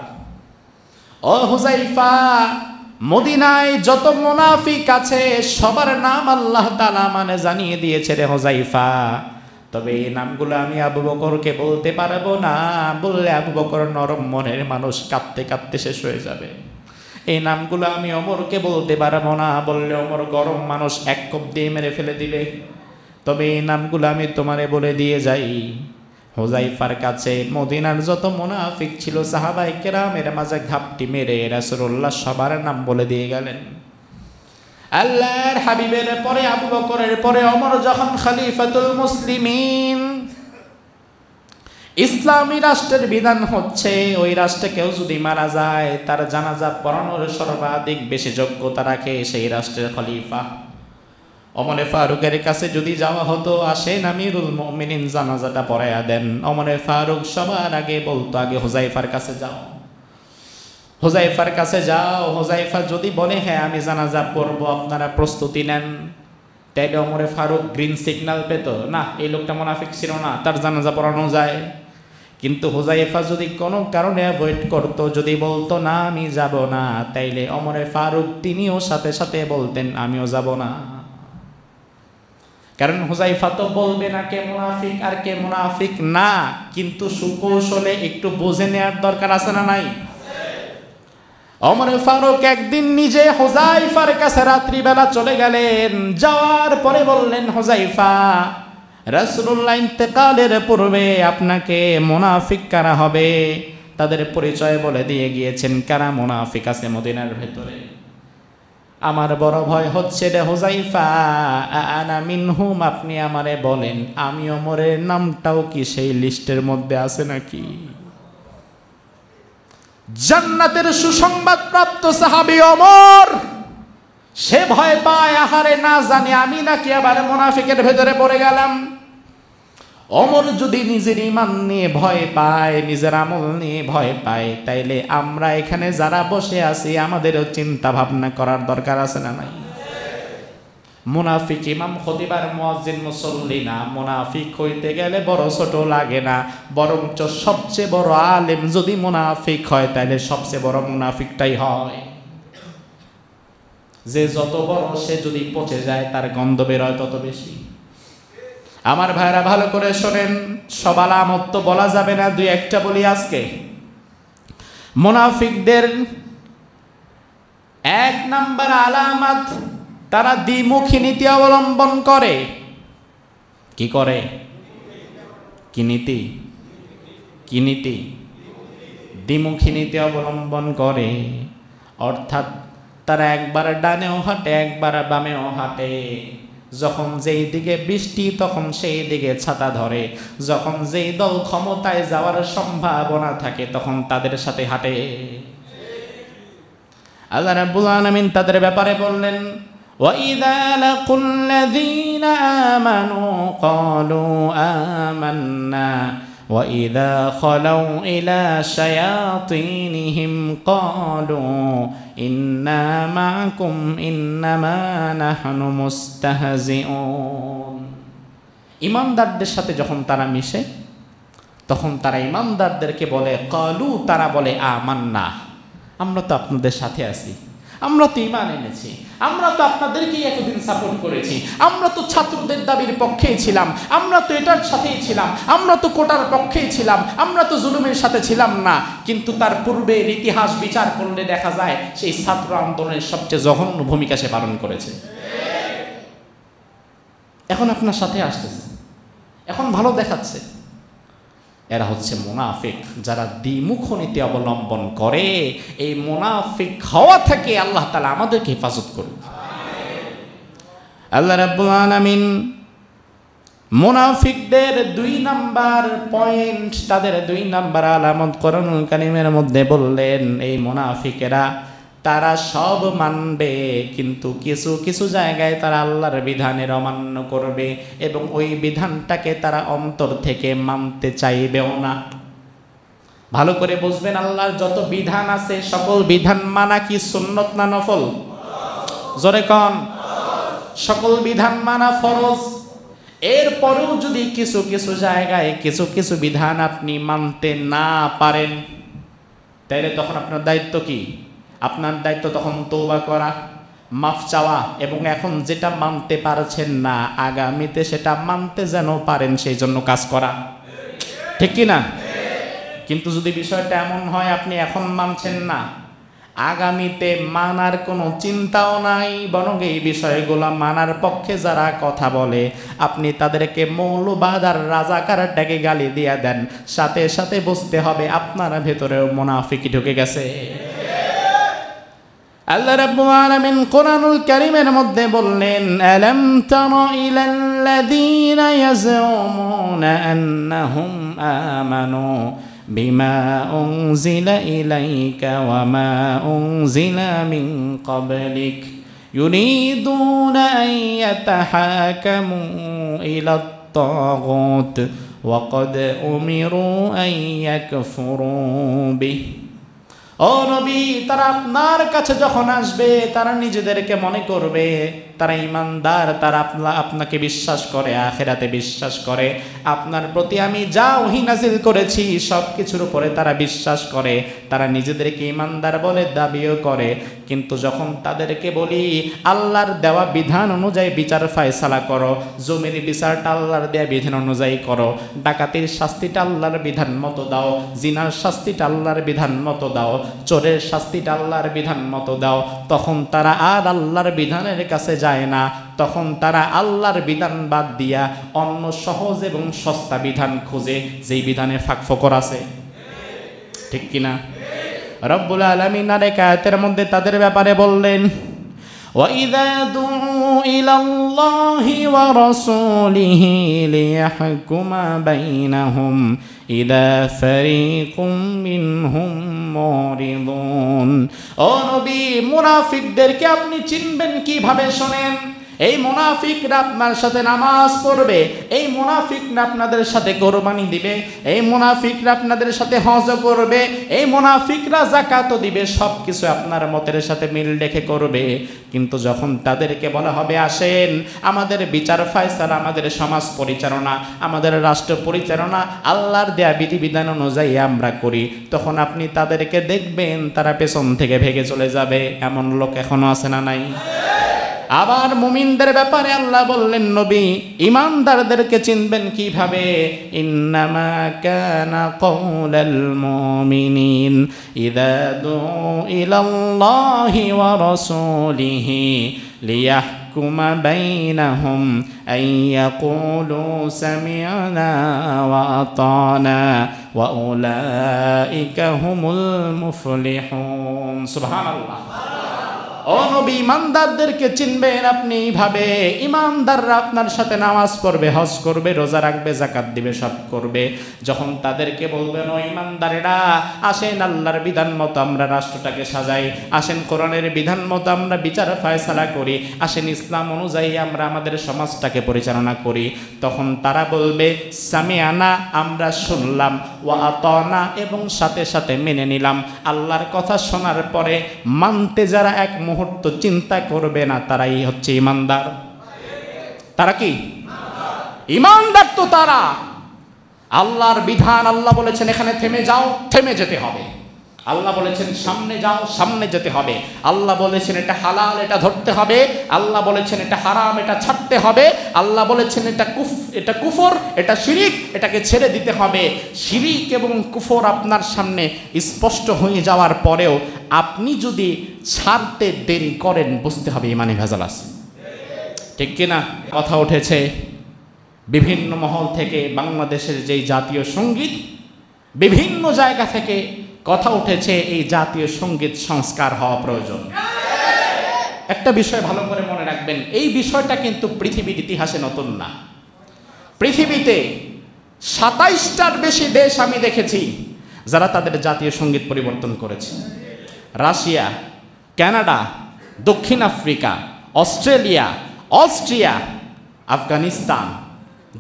ও হুযায়ফা, মদিনায় যত মুনাফিক আছে সবার নাম আল্লাহ তাআলা মানে জানিয়ে দিয়েছে রে হুযায়ফা। তবে এই নামগুলো আমি আবু বকরকে বলতে পারবো না, বললে আবু বকর নরম মনের মানুষ, কাঁদতে কাঁদতে শেষ হয়ে যাবে। এই নামগুলো আমি ওমরকে বলতে পারবো না, বললে ওমর গরম মানুষ, এক কোপ দিয়ে মেরে ফেলে দিবে। তবে এই নামগুলো আমি তোমারে বলে দিয়ে যাই। হুযায়ফার কাছে মদিনার যত মুনাফিক ছিল সাহাবায়ে কেরামের মাঝে ঘাপটি মেরে রাসূলুল্লাহ সবার নাম বলে দিয়ে গেলেন। আল্লাহর হাবিবের পরে আবু বকরের পরে ওমর যখন খলিফাতুল মুসলিমিন, ইসলামী রাষ্ট্রের বিধান হচ্ছে ওই রাষ্ট্রে কেউ যদি মারা যায় তার জানাজা পড়ানোর সর্বাধিক বেশি যোগ্যতা রাখে সেই রাষ্ট্রের খলিফা। ওমরে ফারুকের কাছে যদি যাওয়া হতো, আসেন আমিরুল মুমিনিন জানাজাটা পড়ায়া দেন, ওমরে ফারুক সবার আগে বলতো আগে হুযায়ফার কাছে যাও, হুযায়ফার কাছে যাও। হুযায়ফা যদি বলে হ্যাঁ আমি জানাজা পড়ব, আপনারা প্রস্তুতি নেন, তাইলে ওমরে ফারুক গ্রিন সিগন্যাল পেত, না এই লোকটা মুনাফিক ছিল না, তার জানাজা পড়ানো যায়। কিন্তু হুযায়ফা যদি কোনো কারণে অ্যাভয়েড করতো, যদি বলতো না আমি যাব না, তাইলে ওমরে ফারুক তিনিও সাথে সাথে বলতেন আমিও যাব না। কারণ হুযায়ফা তো বলবে না কে মুনাফিক আর কে মুনাফিক না, কিন্তু সুকৌশলে একটু বুঝে নেওয়ার দরকার আছে না নাই? ওমর ফারুক একদিন নিজে হুযায়ফার কাছে রাত্রিবেলা চলে গেলেন, যাওয়ার পরে বললেন হুযায়ফা, রাসূলুল্লাহ ইন্তেকালের পূর্বে আপনাকে মুনাফিক কারা হবে তাদের পরিচয় বলে দিয়ে গিয়েছেন, কারা মুনাফিক আছে মদিনার ভেতরে। আমার বড় ভয় হচ্ছে রে হুযায়ফা, আনা মিনহুম, আপনি আমারে বলেন আমি ওমরের নামটাও কি সেই লিস্টের মধ্যে আছে নাকি? জান্নাতের সুসংবাদ প্রাপ্ত সাহাবী ওমর, সে ভয় পায়, আহারে না জানি আমি নাকি আবার মুনাফিকের ভেতরে পড়ে গেলাম। ওমর যদি নিজের ঈমান নিয়ে ভয় পায়, নিজের আমল নিয়ে ভয় পায়, তাইলে আমরা এখানে যারা বসে আছি আমাদেরও চিন্তা ভাবনা করার দরকার আছে না নাই? মুনাফিক ইমাম খতিব আর মুয়াজ্জিন মুসল্লি না, মুনাফিক হইতে গেলে বড় ছোট লাগে না, বরঞ্চ সবচেয়ে বড় আলেম যদি মুনাফিক হয় তাহলে সবচেয়ে বড় মুনাফিকটাই হয়। যে যত বড় সে যদি পচে যায় তার গন্ধ বের হয় তত বেশি। আমার ভাইরা ভালো করে শোনেন, সব আলামত তো বলা যাবে না, দুই একটা বলি আজকে। মুনাফিকদের এক নাম্বার আলামত, তারা দ্বিমুখী নীতি অবলম্বন করে। কি করে? কি নীতি? কি নীতি? দ্বিমুখী নীতি অবলম্বন করে, অর্থাৎ তারা একবার ডানেও হাঁটে একবার বামেও হাঁটে। যখন যেই দিকে বৃষ্টি তখন সেই দিকে ছাতা ধরে, যখন যেই দল ক্ষমতায় যাওয়ার সম্ভাবনা থাকে তখন তাদের সাথে হাঁটে। আল্লাহ রাব্বুল আলামিন তাদের ব্যাপারে বললেন, وَإِذَا لَقُوا الَّذِينَ آمَنُوا قَالُوا آمَنَّا وَإِذَا خَلَوْا إِلَى شَيَاطِينِهِمْ قَالُوا إِنَّا مَعَكُمْ إِنَّمَا نَحْنُ مُسْتَهْزِئُونَ। ইমানদারদের সাথে যখন তারা মিশে তখন তারা ইমানদারদেরকে বলে, কালু, তারা বলে, আমান্না, আমরা তো আপনাদের সাথে আছি, আমরা তো ঈমান এনেছি, আমরা তো আপনাদেরকেই এতদিন সাপোর্ট করেছি, আমরা তো ছাত্রদের দাবির পক্ষেই ছিলাম, আমরা তো এটার সাথেই ছিলাম, আমরা তো কোটার পক্ষেই ছিলাম, আমরা তো জুলুমের সাথে ছিলাম না। কিন্তু তার পূর্বের ইতিহাস বিচার করলে দেখা যায় সেই ছাত্র আন্দোলনের সবচেয়ে জঘন্য ভূমিকা সে পালন করেছে। এখন আপনার সাথে আসতেছে, এখন ভালো দেখাচ্ছে। এরা হচ্ছে মুনাফিক, যারা দ্বিমুখ নীতি অবলম্বন করে। এই মুনাফিক হওয়া থেকে আল্লাহ তাআলা আমাদেরকে হেফাজত করুন। আল্লাহ রাব্বুল আলামিন মুনাফিকদের 2 নাম্বার পয়েন্ট, তাদের 2 নাম্বার আলামত কোরআনুল কারীমের মধ্যে বললেন। এই মুনাফিকেরা তারা সব মানবে, কিন্তু কিছু কিছু জায়গায় তারা আল্লাহর বিধানের অমান্য করবে এবং ওই বিধানটাকে তারা অন্তর থেকে মানতে চাইবেও না। ভালো করে বুঝবেন, আল্লাহর যত বিধান আছে সকল বিধান মানা কি সুন্নত না নফল? জোরে কোন? সকল বিধান মানা ফরজ। এরপরেও যদি কিছু কিছু জায়গায় কিছু কিছু বিধান আপনি মানতে না পারেন, তাহলে তখন আপনার দায়িত্ব কি? আপনার দায়িত্ব তখন তওবা করা, মাফ চাওয়া, এবং এখন যেটা মানতে পারছেন না আগামীতে সেটা মানতে যেন পারেন সেই জন্য কাজ করা। ঠিক কি না? কিন্তু যদি বিষয়টা এমন হয় আপনি এখন মানছেন না, আগামীতে মানার কোনো চিন্তাও নাই, বরং এই বিষয়গুলো মানার পক্ষে যারা কথা বলে আপনি তাদেরকে মৌলবাদ আর রাজাকার ডেকে গালি দিয়ে দেন, সাথে সাথে বুঝতে হবে আপনার ভেতরেও মুনাফিকি ঢুকে গেছে। আল্লাহ রাব্বুল আলামিন কোরআনুল কারীমের মধ্যে বললেন, আলাম তারা ইলাল্লাযীনা ইয়াজউমুনা আন্নাহুম আমানু বিমা উনজিলা ইলাইকা ওয়া মা উনজিলা মিন ক্বাবলিক ইউরিদুনা আন ইয়াতাহাকামু ইলাত তাগুত ওয়া ক্বাদ উমিরু আন ইয়াকফুরু বিহি। ও নবী, তারা আপনার কাছে যখন আসবে তারা নিজেদেরকে মনে করবে তারা ঈমানদার, তারা আপনাকে বিশ্বাস করে, আখিরাতে বিশ্বাস করে, আপনার প্রতি আমি যা ওহী নাযিল করেছি সব কিছুর উপরে তারা বিশ্বাস করে, তারা নিজেদেরকে ঈমানদার বলে দাবিও করে। কিন্তু যখন তাদেরকে বলি আল্লাহর দেওয়া বিধান অনুযায়ী বিচার ফায়সালা করো, জমির বিচারটা আল্লাহর দেওয়া বিধান অনুযায়ী করো, ডাকাতির শাস্তিটা আল্লাহর বিধান মতো দাও, জিনার শাস্তিটা আল্লাহর বিধান মতো দাও, চোরের শাস্তিটা আল্লাহর বিধান মতো দাও, তখন তারা আর আল্লাহর বিধানের কাছে যায় না, তখন তারা আল্লাহর বিধান বাদ দিয়া অন্য সহজ এবং সস্তা বিধান খোঁজে, যেই বিধানে ফাঁকফোকর আছে। ঠিক কিনা? রব্বুল আলামিন আরেক আয়াতের মধ্যে তাদের ব্যাপারে বললেন, وَإِذَا دُعُوا إِلَى اللَّهِ وَرَسُولِهِ لِيَحْكُمَ بَيْنَهُمْ إِذَا فَرِيقٌ مِّنْهُمْ مُعْرِضُونَ। ও নবী, মুনাফিকদেরকে আপনি চিনবেন কিভাবে? শোনেন, এই মুনাফিকরা আপনার সাথে নামাজ পড়বে, এই মুনাফিকরা আপনাদের সাথে কোরবানি দিবে, এই মুনাফিকরা আপনাদের সাথে হজ করবে, এই মুনাফিকরা যাকাতও দিবে, সব কিছু আপনার মতের সাথে মিল রেখে করবে। কিন্তু যখন তাদেরকে বলা হবে আসেন আমাদের বিচার ফায়সালা, আমাদের সমাজ পরিচালনা, আমাদের রাষ্ট্র পরিচালনা আল্লাহর দেয়া বিধিবিধান অনুযায়ী আমরা করি, তখন আপনি তাদেরকে দেখবেন তারা পেছন থেকে ভেগে চলে যাবে। এমন লোক এখনো আছে না নাই? আবার মুমিনদের ব্যাপারে আল্লাহ বললেন, নবী, ঈমানদারদেরকে চিনবেন কিভাবে? ইন্নামা কানা কওলাল মুমিনিন ইযা দুউ ইলাল্লাহি ওয়া রাসূলিহি লিয়াহকুমা বাইনাহুম আন ইয়াকুলু সামি'না ওয়া আতানা ওয়া উলাইকা হুমুল মুফলিহুন। সুবহানাল্লাহ। ও নবী, ইমানদারদেরকে চিনবেন আপনি এইভাবে, ইমানদাররা আপনার সাথে নামাজ পড়বে, হজ করবে, রোজা রাখবে, যাকাত দিবে, সব করবে। যখন তাদেরকে বলবেন ও ইমানদারেরা, আসেন আল্লাহর বিধান মতো আমরা রাষ্ট্রটাকে সাজাই, আসেন কোরআনের বিধান মতো আমরা বিচার ফয়সালা করি, আসেন ইসলাম অনুযায়ী আমরা আমাদের সমাজটাকে পরিচালনা করি, তখন তারা বলবে সামিআনা, আমরা শুনলাম, ওয়া আতানা, এবং সাথে সাথে মেনে নিলাম। আল্লাহর কথা শোনার পরে মানতে যারা এক মুহূর্ত চিন্তা করবে না, তারাই হচ্ছে ইমানদার। তারা কি ইমানদার? তো তারা আল্লাহর বিধান, আল্লাহ বলেছেন এখানে থেমে যাও, থেমে যেতে হবে। আল্লাহ বলেছেন সামনে যাও, সামনে যেতে হবে। আল্লাহ বলেছেন এটা হালাল, এটা ধরতে হবে। আল্লাহ বলেছেন এটা হারাম, এটা ছাড়তে হবে। আল্লাহ বলেছেন এটা কুফর, এটা শিরিক, এটাকে ছেড়ে দিতে হবে। শিরিক এবং কুফর আপনার সামনে স্পষ্ট হয়ে যাওয়ার পরেও আপনি যদি ছাড়তে দেরি করেন, বুঝতে হবে ইমানে ভেজাল আছে। ঠিক কিনা? কথা উঠেছে বিভিন্ন মহল থেকে বাংলাদেশের যেই জাতীয় সঙ্গীত, বিভিন্ন জায়গা থেকে কথা উঠেছে এই জাতীয় সঙ্গীত সংস্কার হওয়া প্রয়োজন। একটা বিষয় ভালো করে মনে রাখবেন, এই বিষয়টা কিন্তু পৃথিবীর ইতিহাসে নতুন না। পৃথিবীতে 27টার বেশি দেশ আমি দেখেছি যারা তাদের জাতীয় সঙ্গীত পরিবর্তন করেছে। রাশিয়া, কানাডা, দক্ষিণ আফ্রিকা, অস্ট্রেলিয়া, অস্ট্রিয়া, আফগানিস্তান,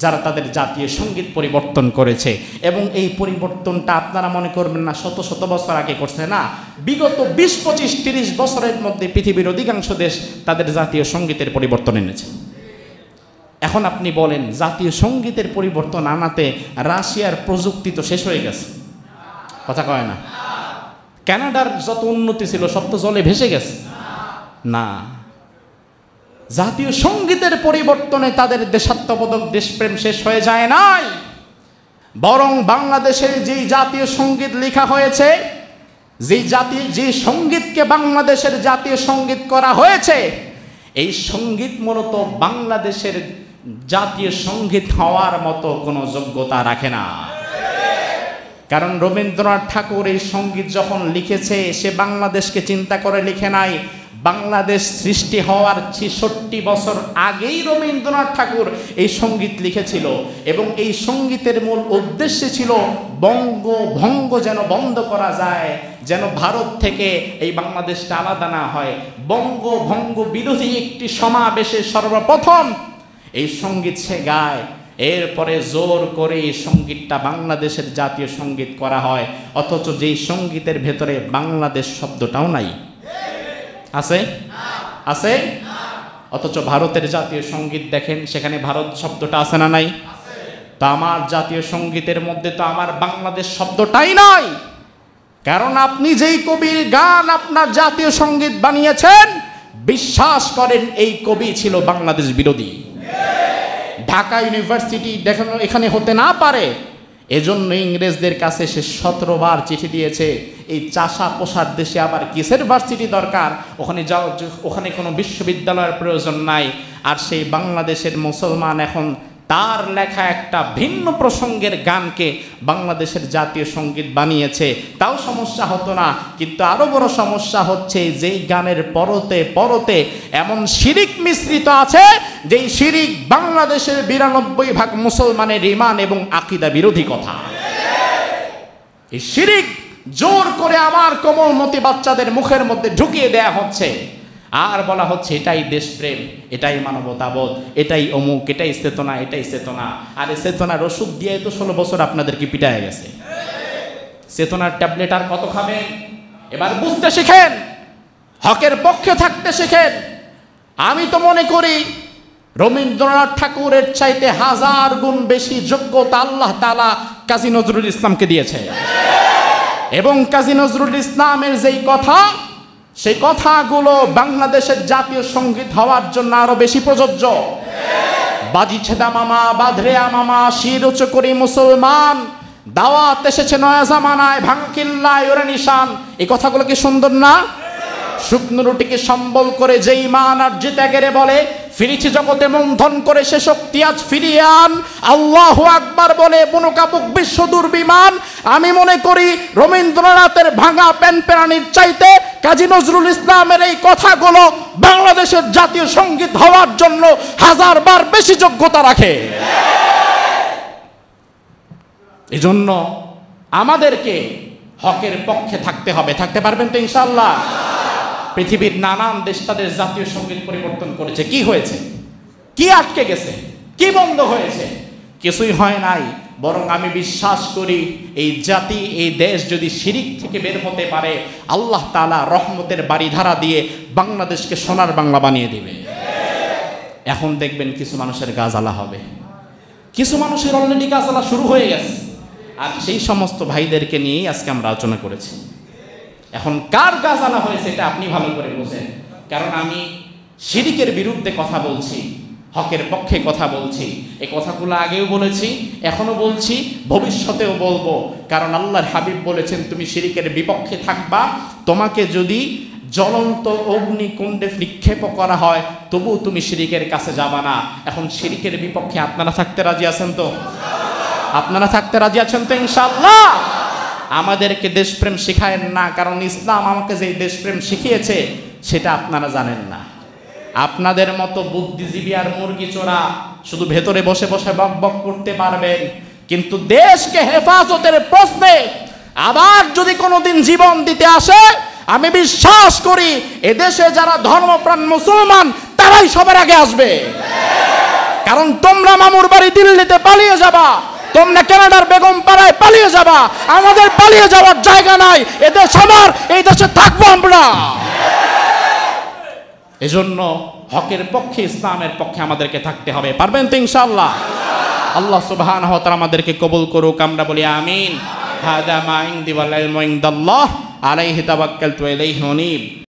যারা তাদের জাতীয় সঙ্গীত পরিবর্তন করেছে। এবং এই পরিবর্তনটা আপনারা মনে করবেন না শত শত বছর আগে করছে, না, বিগত 20, 25, 30 বছরের মধ্যে পৃথিবীর অধিকাংশ দেশ তাদের জাতীয় সঙ্গীতের পরিবর্তন এনেছে। এখন আপনি বলেন জাতীয় সঙ্গীতের পরিবর্তন আনাতে রাশিয়ার প্রযুক্তি তো শেষ হয়ে গেছে? কথা কয় না। কানাডার যত উন্নতি ছিল সব তো জলে ভেসে গেছে? না। জাতীয় সঙ্গীতের পরিবর্তনে তাদের দেশাত্মবোধক, দেশপ্রেম শেষ হয়ে যায় নাই, বরং বাংলাদেশের যেই জাতীয় সঙ্গীত লেখা হয়েছে, যে সঙ্গীতকে বাংলাদেশের জাতীয় সঙ্গীত করা হয়েছে, এই সঙ্গীত মূলত বাংলাদেশের জাতীয় সঙ্গীত হওয়ার মতো কোনো যোগ্যতা রাখে না। কারণ রবীন্দ্রনাথ ঠাকুর এই সঙ্গীত যখন লিখেছে, সে বাংলাদেশকে চিন্তা করে লিখে নাই। বাংলাদেশ সৃষ্টি হওয়ার 66 বছর আগেই রবীন্দ্রনাথ ঠাকুর এই সঙ্গীত লিখেছিল, এবং এই সঙ্গীতের মূল উদ্দেশ্য ছিল বঙ্গভঙ্গ যেন বন্ধ করা যায়, যেন ভারত থেকে এই বাংলাদেশটা আলাদা না হয়। বঙ্গভঙ্গ বিরোধী একটি সমাবেশে সর্বপ্রথম এই সঙ্গীত সে গায়। এরপরে জোর করে এই সঙ্গীতটা বাংলাদেশের জাতীয় সঙ্গীত করা হয়, অথচ যেই সঙ্গীতের ভেতরে বাংলাদেশ শব্দটাও নাই। আছে? আছে? অথচ ভারতের জাতীয় সঙ্গীত দেখেন, সেখানে ভারত শব্দটা আছে না নাই? তা আমার জাতীয় সঙ্গীতের মধ্যে তো আমার বাংলাদেশ শব্দটাই নাই। কারণ আপনি যেই কবির গান আপনার জাতীয় সঙ্গীত বানিয়েছেন, বিশ্বাস করেন এই কবি ছিল বাংলাদেশ বিরোধী। ঢাকা ইউনিভার্সিটি দেখানো এখানে হতে না পারে, এজন্য ইংরেজদের কাছে সে 17 বার চিঠি দিয়েছে। এই চাষা পোষার দেশে আবার কিসের ভার্সিটি দরকার? ওখানে কোনো বিশ্ববিদ্যালয়ের প্রয়োজন নাই। আর সেই বাংলাদেশের মুসলমান এখন তার লেখা একটা ভিন্ন প্রসঙ্গের গানকে বাংলাদেশের জাতীয় সঙ্গীত বানিয়েছে, তাও সমস্যা হতো না। কিন্তু আরো বড় সমস্যা হচ্ছে যেই গানের পরতে পরতে এমন শিরিক মিশ্রিত আছে, যেই শিরিক বাংলাদেশের 92% মুসলমানের ঈমান এবং আকীদা বিরোধী কথা। এই শিরিক জোর করে আমার কোমলমতি বাচ্চাদের মুখের মধ্যে ঢুকিয়ে দেয়া হচ্ছে, আর বলা হচ্ছে এটাই দেশপ্রেম, এটাই মানবতাবোধ, এটাই অমুক, এটাই চেতনা, এটাই চেতনা। আর এই চেতনার ওষুধ দিয়ে তো 16 বছর আপনাদেরকে পিটায় গেছে। চেতনার ট্যাবলেট আর কত খাবেন? এবার বুঝতে শিখেন, হকের পক্ষে থাকতে শিখেন। আমি তো মনে করি রবীন্দ্রনাথ ঠাকুরের চাইতে 1000 গুণ বেশি যোগ্যতা আল্লাহ তাআলা কাজী নজরুল ইসলামকে দিয়েছে, এবং কাজী নজরুল ইসলামের যেই কথা, সেই কথাগুলো বাংলাদেশের জাতীয় সঙ্গীত হওয়ার জন্য আরো বেশি প্রযোজ্য। বাজি ছেদা মামা, বাধরেয়া মামা, শির উঁচু করি মুসলমান, দাওয়াত এসেছে নয়া জামানায়, ভাঙকিল্লায় ওরে নিশান। এই কথাগুলো কি সুন্দর না? শুকনো রুটিকে সম্বল করে যে ইমান আর যে ত্যাগের বলে, ফিরেছি জগতে মন্থন করে সে শক্তি আজ ফিরিয়ে আন। আল্লাহু আকবার বলে বুনকাবুক বিশ্ব দুর্বিমান। আমি মনে করি রবীন্দ্রনাথের ভাঙা প্যানপ্যারানির চাইতে কাজী নজরুল ইসলামের এই কথাগুলো বাংলাদেশের জাতীয় সঙ্গীত হওয়ার জন্য হাজারবার বেশি যোগ্যতা রাখে। এজন্য আমাদেরকে হকের পক্ষে থাকতে হবে। থাকতে পারবেন তো ইনশাআল্লাহ? পৃথিবীর নানান দেশ তাদের জাতীয় সঙ্গীত পরিবর্তন করেছে। কি হয়েছে? কি আটকে গেছে? কি বন্ধ হয়েছে? কিছুই হয় নাই। বরং আমি বিশ্বাস করি এই জাতি, এই দেশ যদি শিরিক থেকে বের হতে পারে, আল্লাহ তাআলা রহমতের বাড়িধারা দিয়ে বাংলাদেশকে সোনার বাংলা বানিয়ে দিবে। এখন দেখবেন কিছু মানুষের গা জ্বালা হবে, কিছু মানুষের অলরেডি গা জ্বালা শুরু হয়ে গেছে। আর সেই সমস্ত ভাইদেরকে নিয়েই আজকে আমরা আলোচনা করেছি। এখন কার গা জ্বালা হয়েছে এটা আপনি ভালো করে বোঝেন। কারণ আমি শিরিকের বিরুদ্ধে কথা বলছি, হকের পক্ষে কথা বলছি। এই কথাগুলো আগেও বলেছি, এখনো বলছি, ভবিষ্যতেও বলবো। কারণ আল্লাহর হাবিব বলেছেন, তুমি শিরিকের বিপক্ষে থাকবা, তোমাকে যদি জ্বলন্ত অগ্নিকুণ্ডে নিক্ষেপ করা হয় তবুও তুমি শিরিকের কাছে যাবা না। এখন শিরিকের বিপক্ষে আপনারা থাকতে রাজি আছেন তো? আপনারা থাকতে রাজি আছেন তো ইনশাআল্লাহ? আমাদেরকে দেশপ্রেম শিখায়েন না, কারণ ইসলাম আমাকে যে দেশপ্রেম শিখিয়েছে সেটা আপনারা জানেন না। আপনাদের মতো বুদ্ধিজীবী আর মুরগি চোরা শুধু ভেতরে বসে বসে বক বক করতে পারবেন, কিন্তু দেশকে হেফাজতের প্রশ্নে আবার যদি কোনোদিন জীবন দিতে আসে, আমি বিশ্বাস করি এদেশে যারা ধর্মপ্রাণ মুসলমান তারাই সবার আগে আসবে। কারণ তোমরা মামুর বাড়ি দিল্লিতে পালিয়ে যাবা, তোমরা কানাডার বেগম পাড়ায় পালিয়ে যাবা, আমাদের পালিয়ে যাওয়ার জায়গা নাই। এদেশ আমার, এই দেশে থাকবো আমরা। এজন্য হকের পক্ষে, ইসলামের পক্ষে আমাদেরকে থাকতে হবে। পারবেন তো ইনশাআল্লাহ? আল্লাহ সুবহানাহু ওয়া তাআলা আমাদেরকে কবুল করুক। আমরা বলি আমিন। হাদা মা ইনদি ওয়াল ইলমু ইনদাল্লাহ আলাইহি তাওয়াক্কালতু ওয়া ইলাইহি উনীব।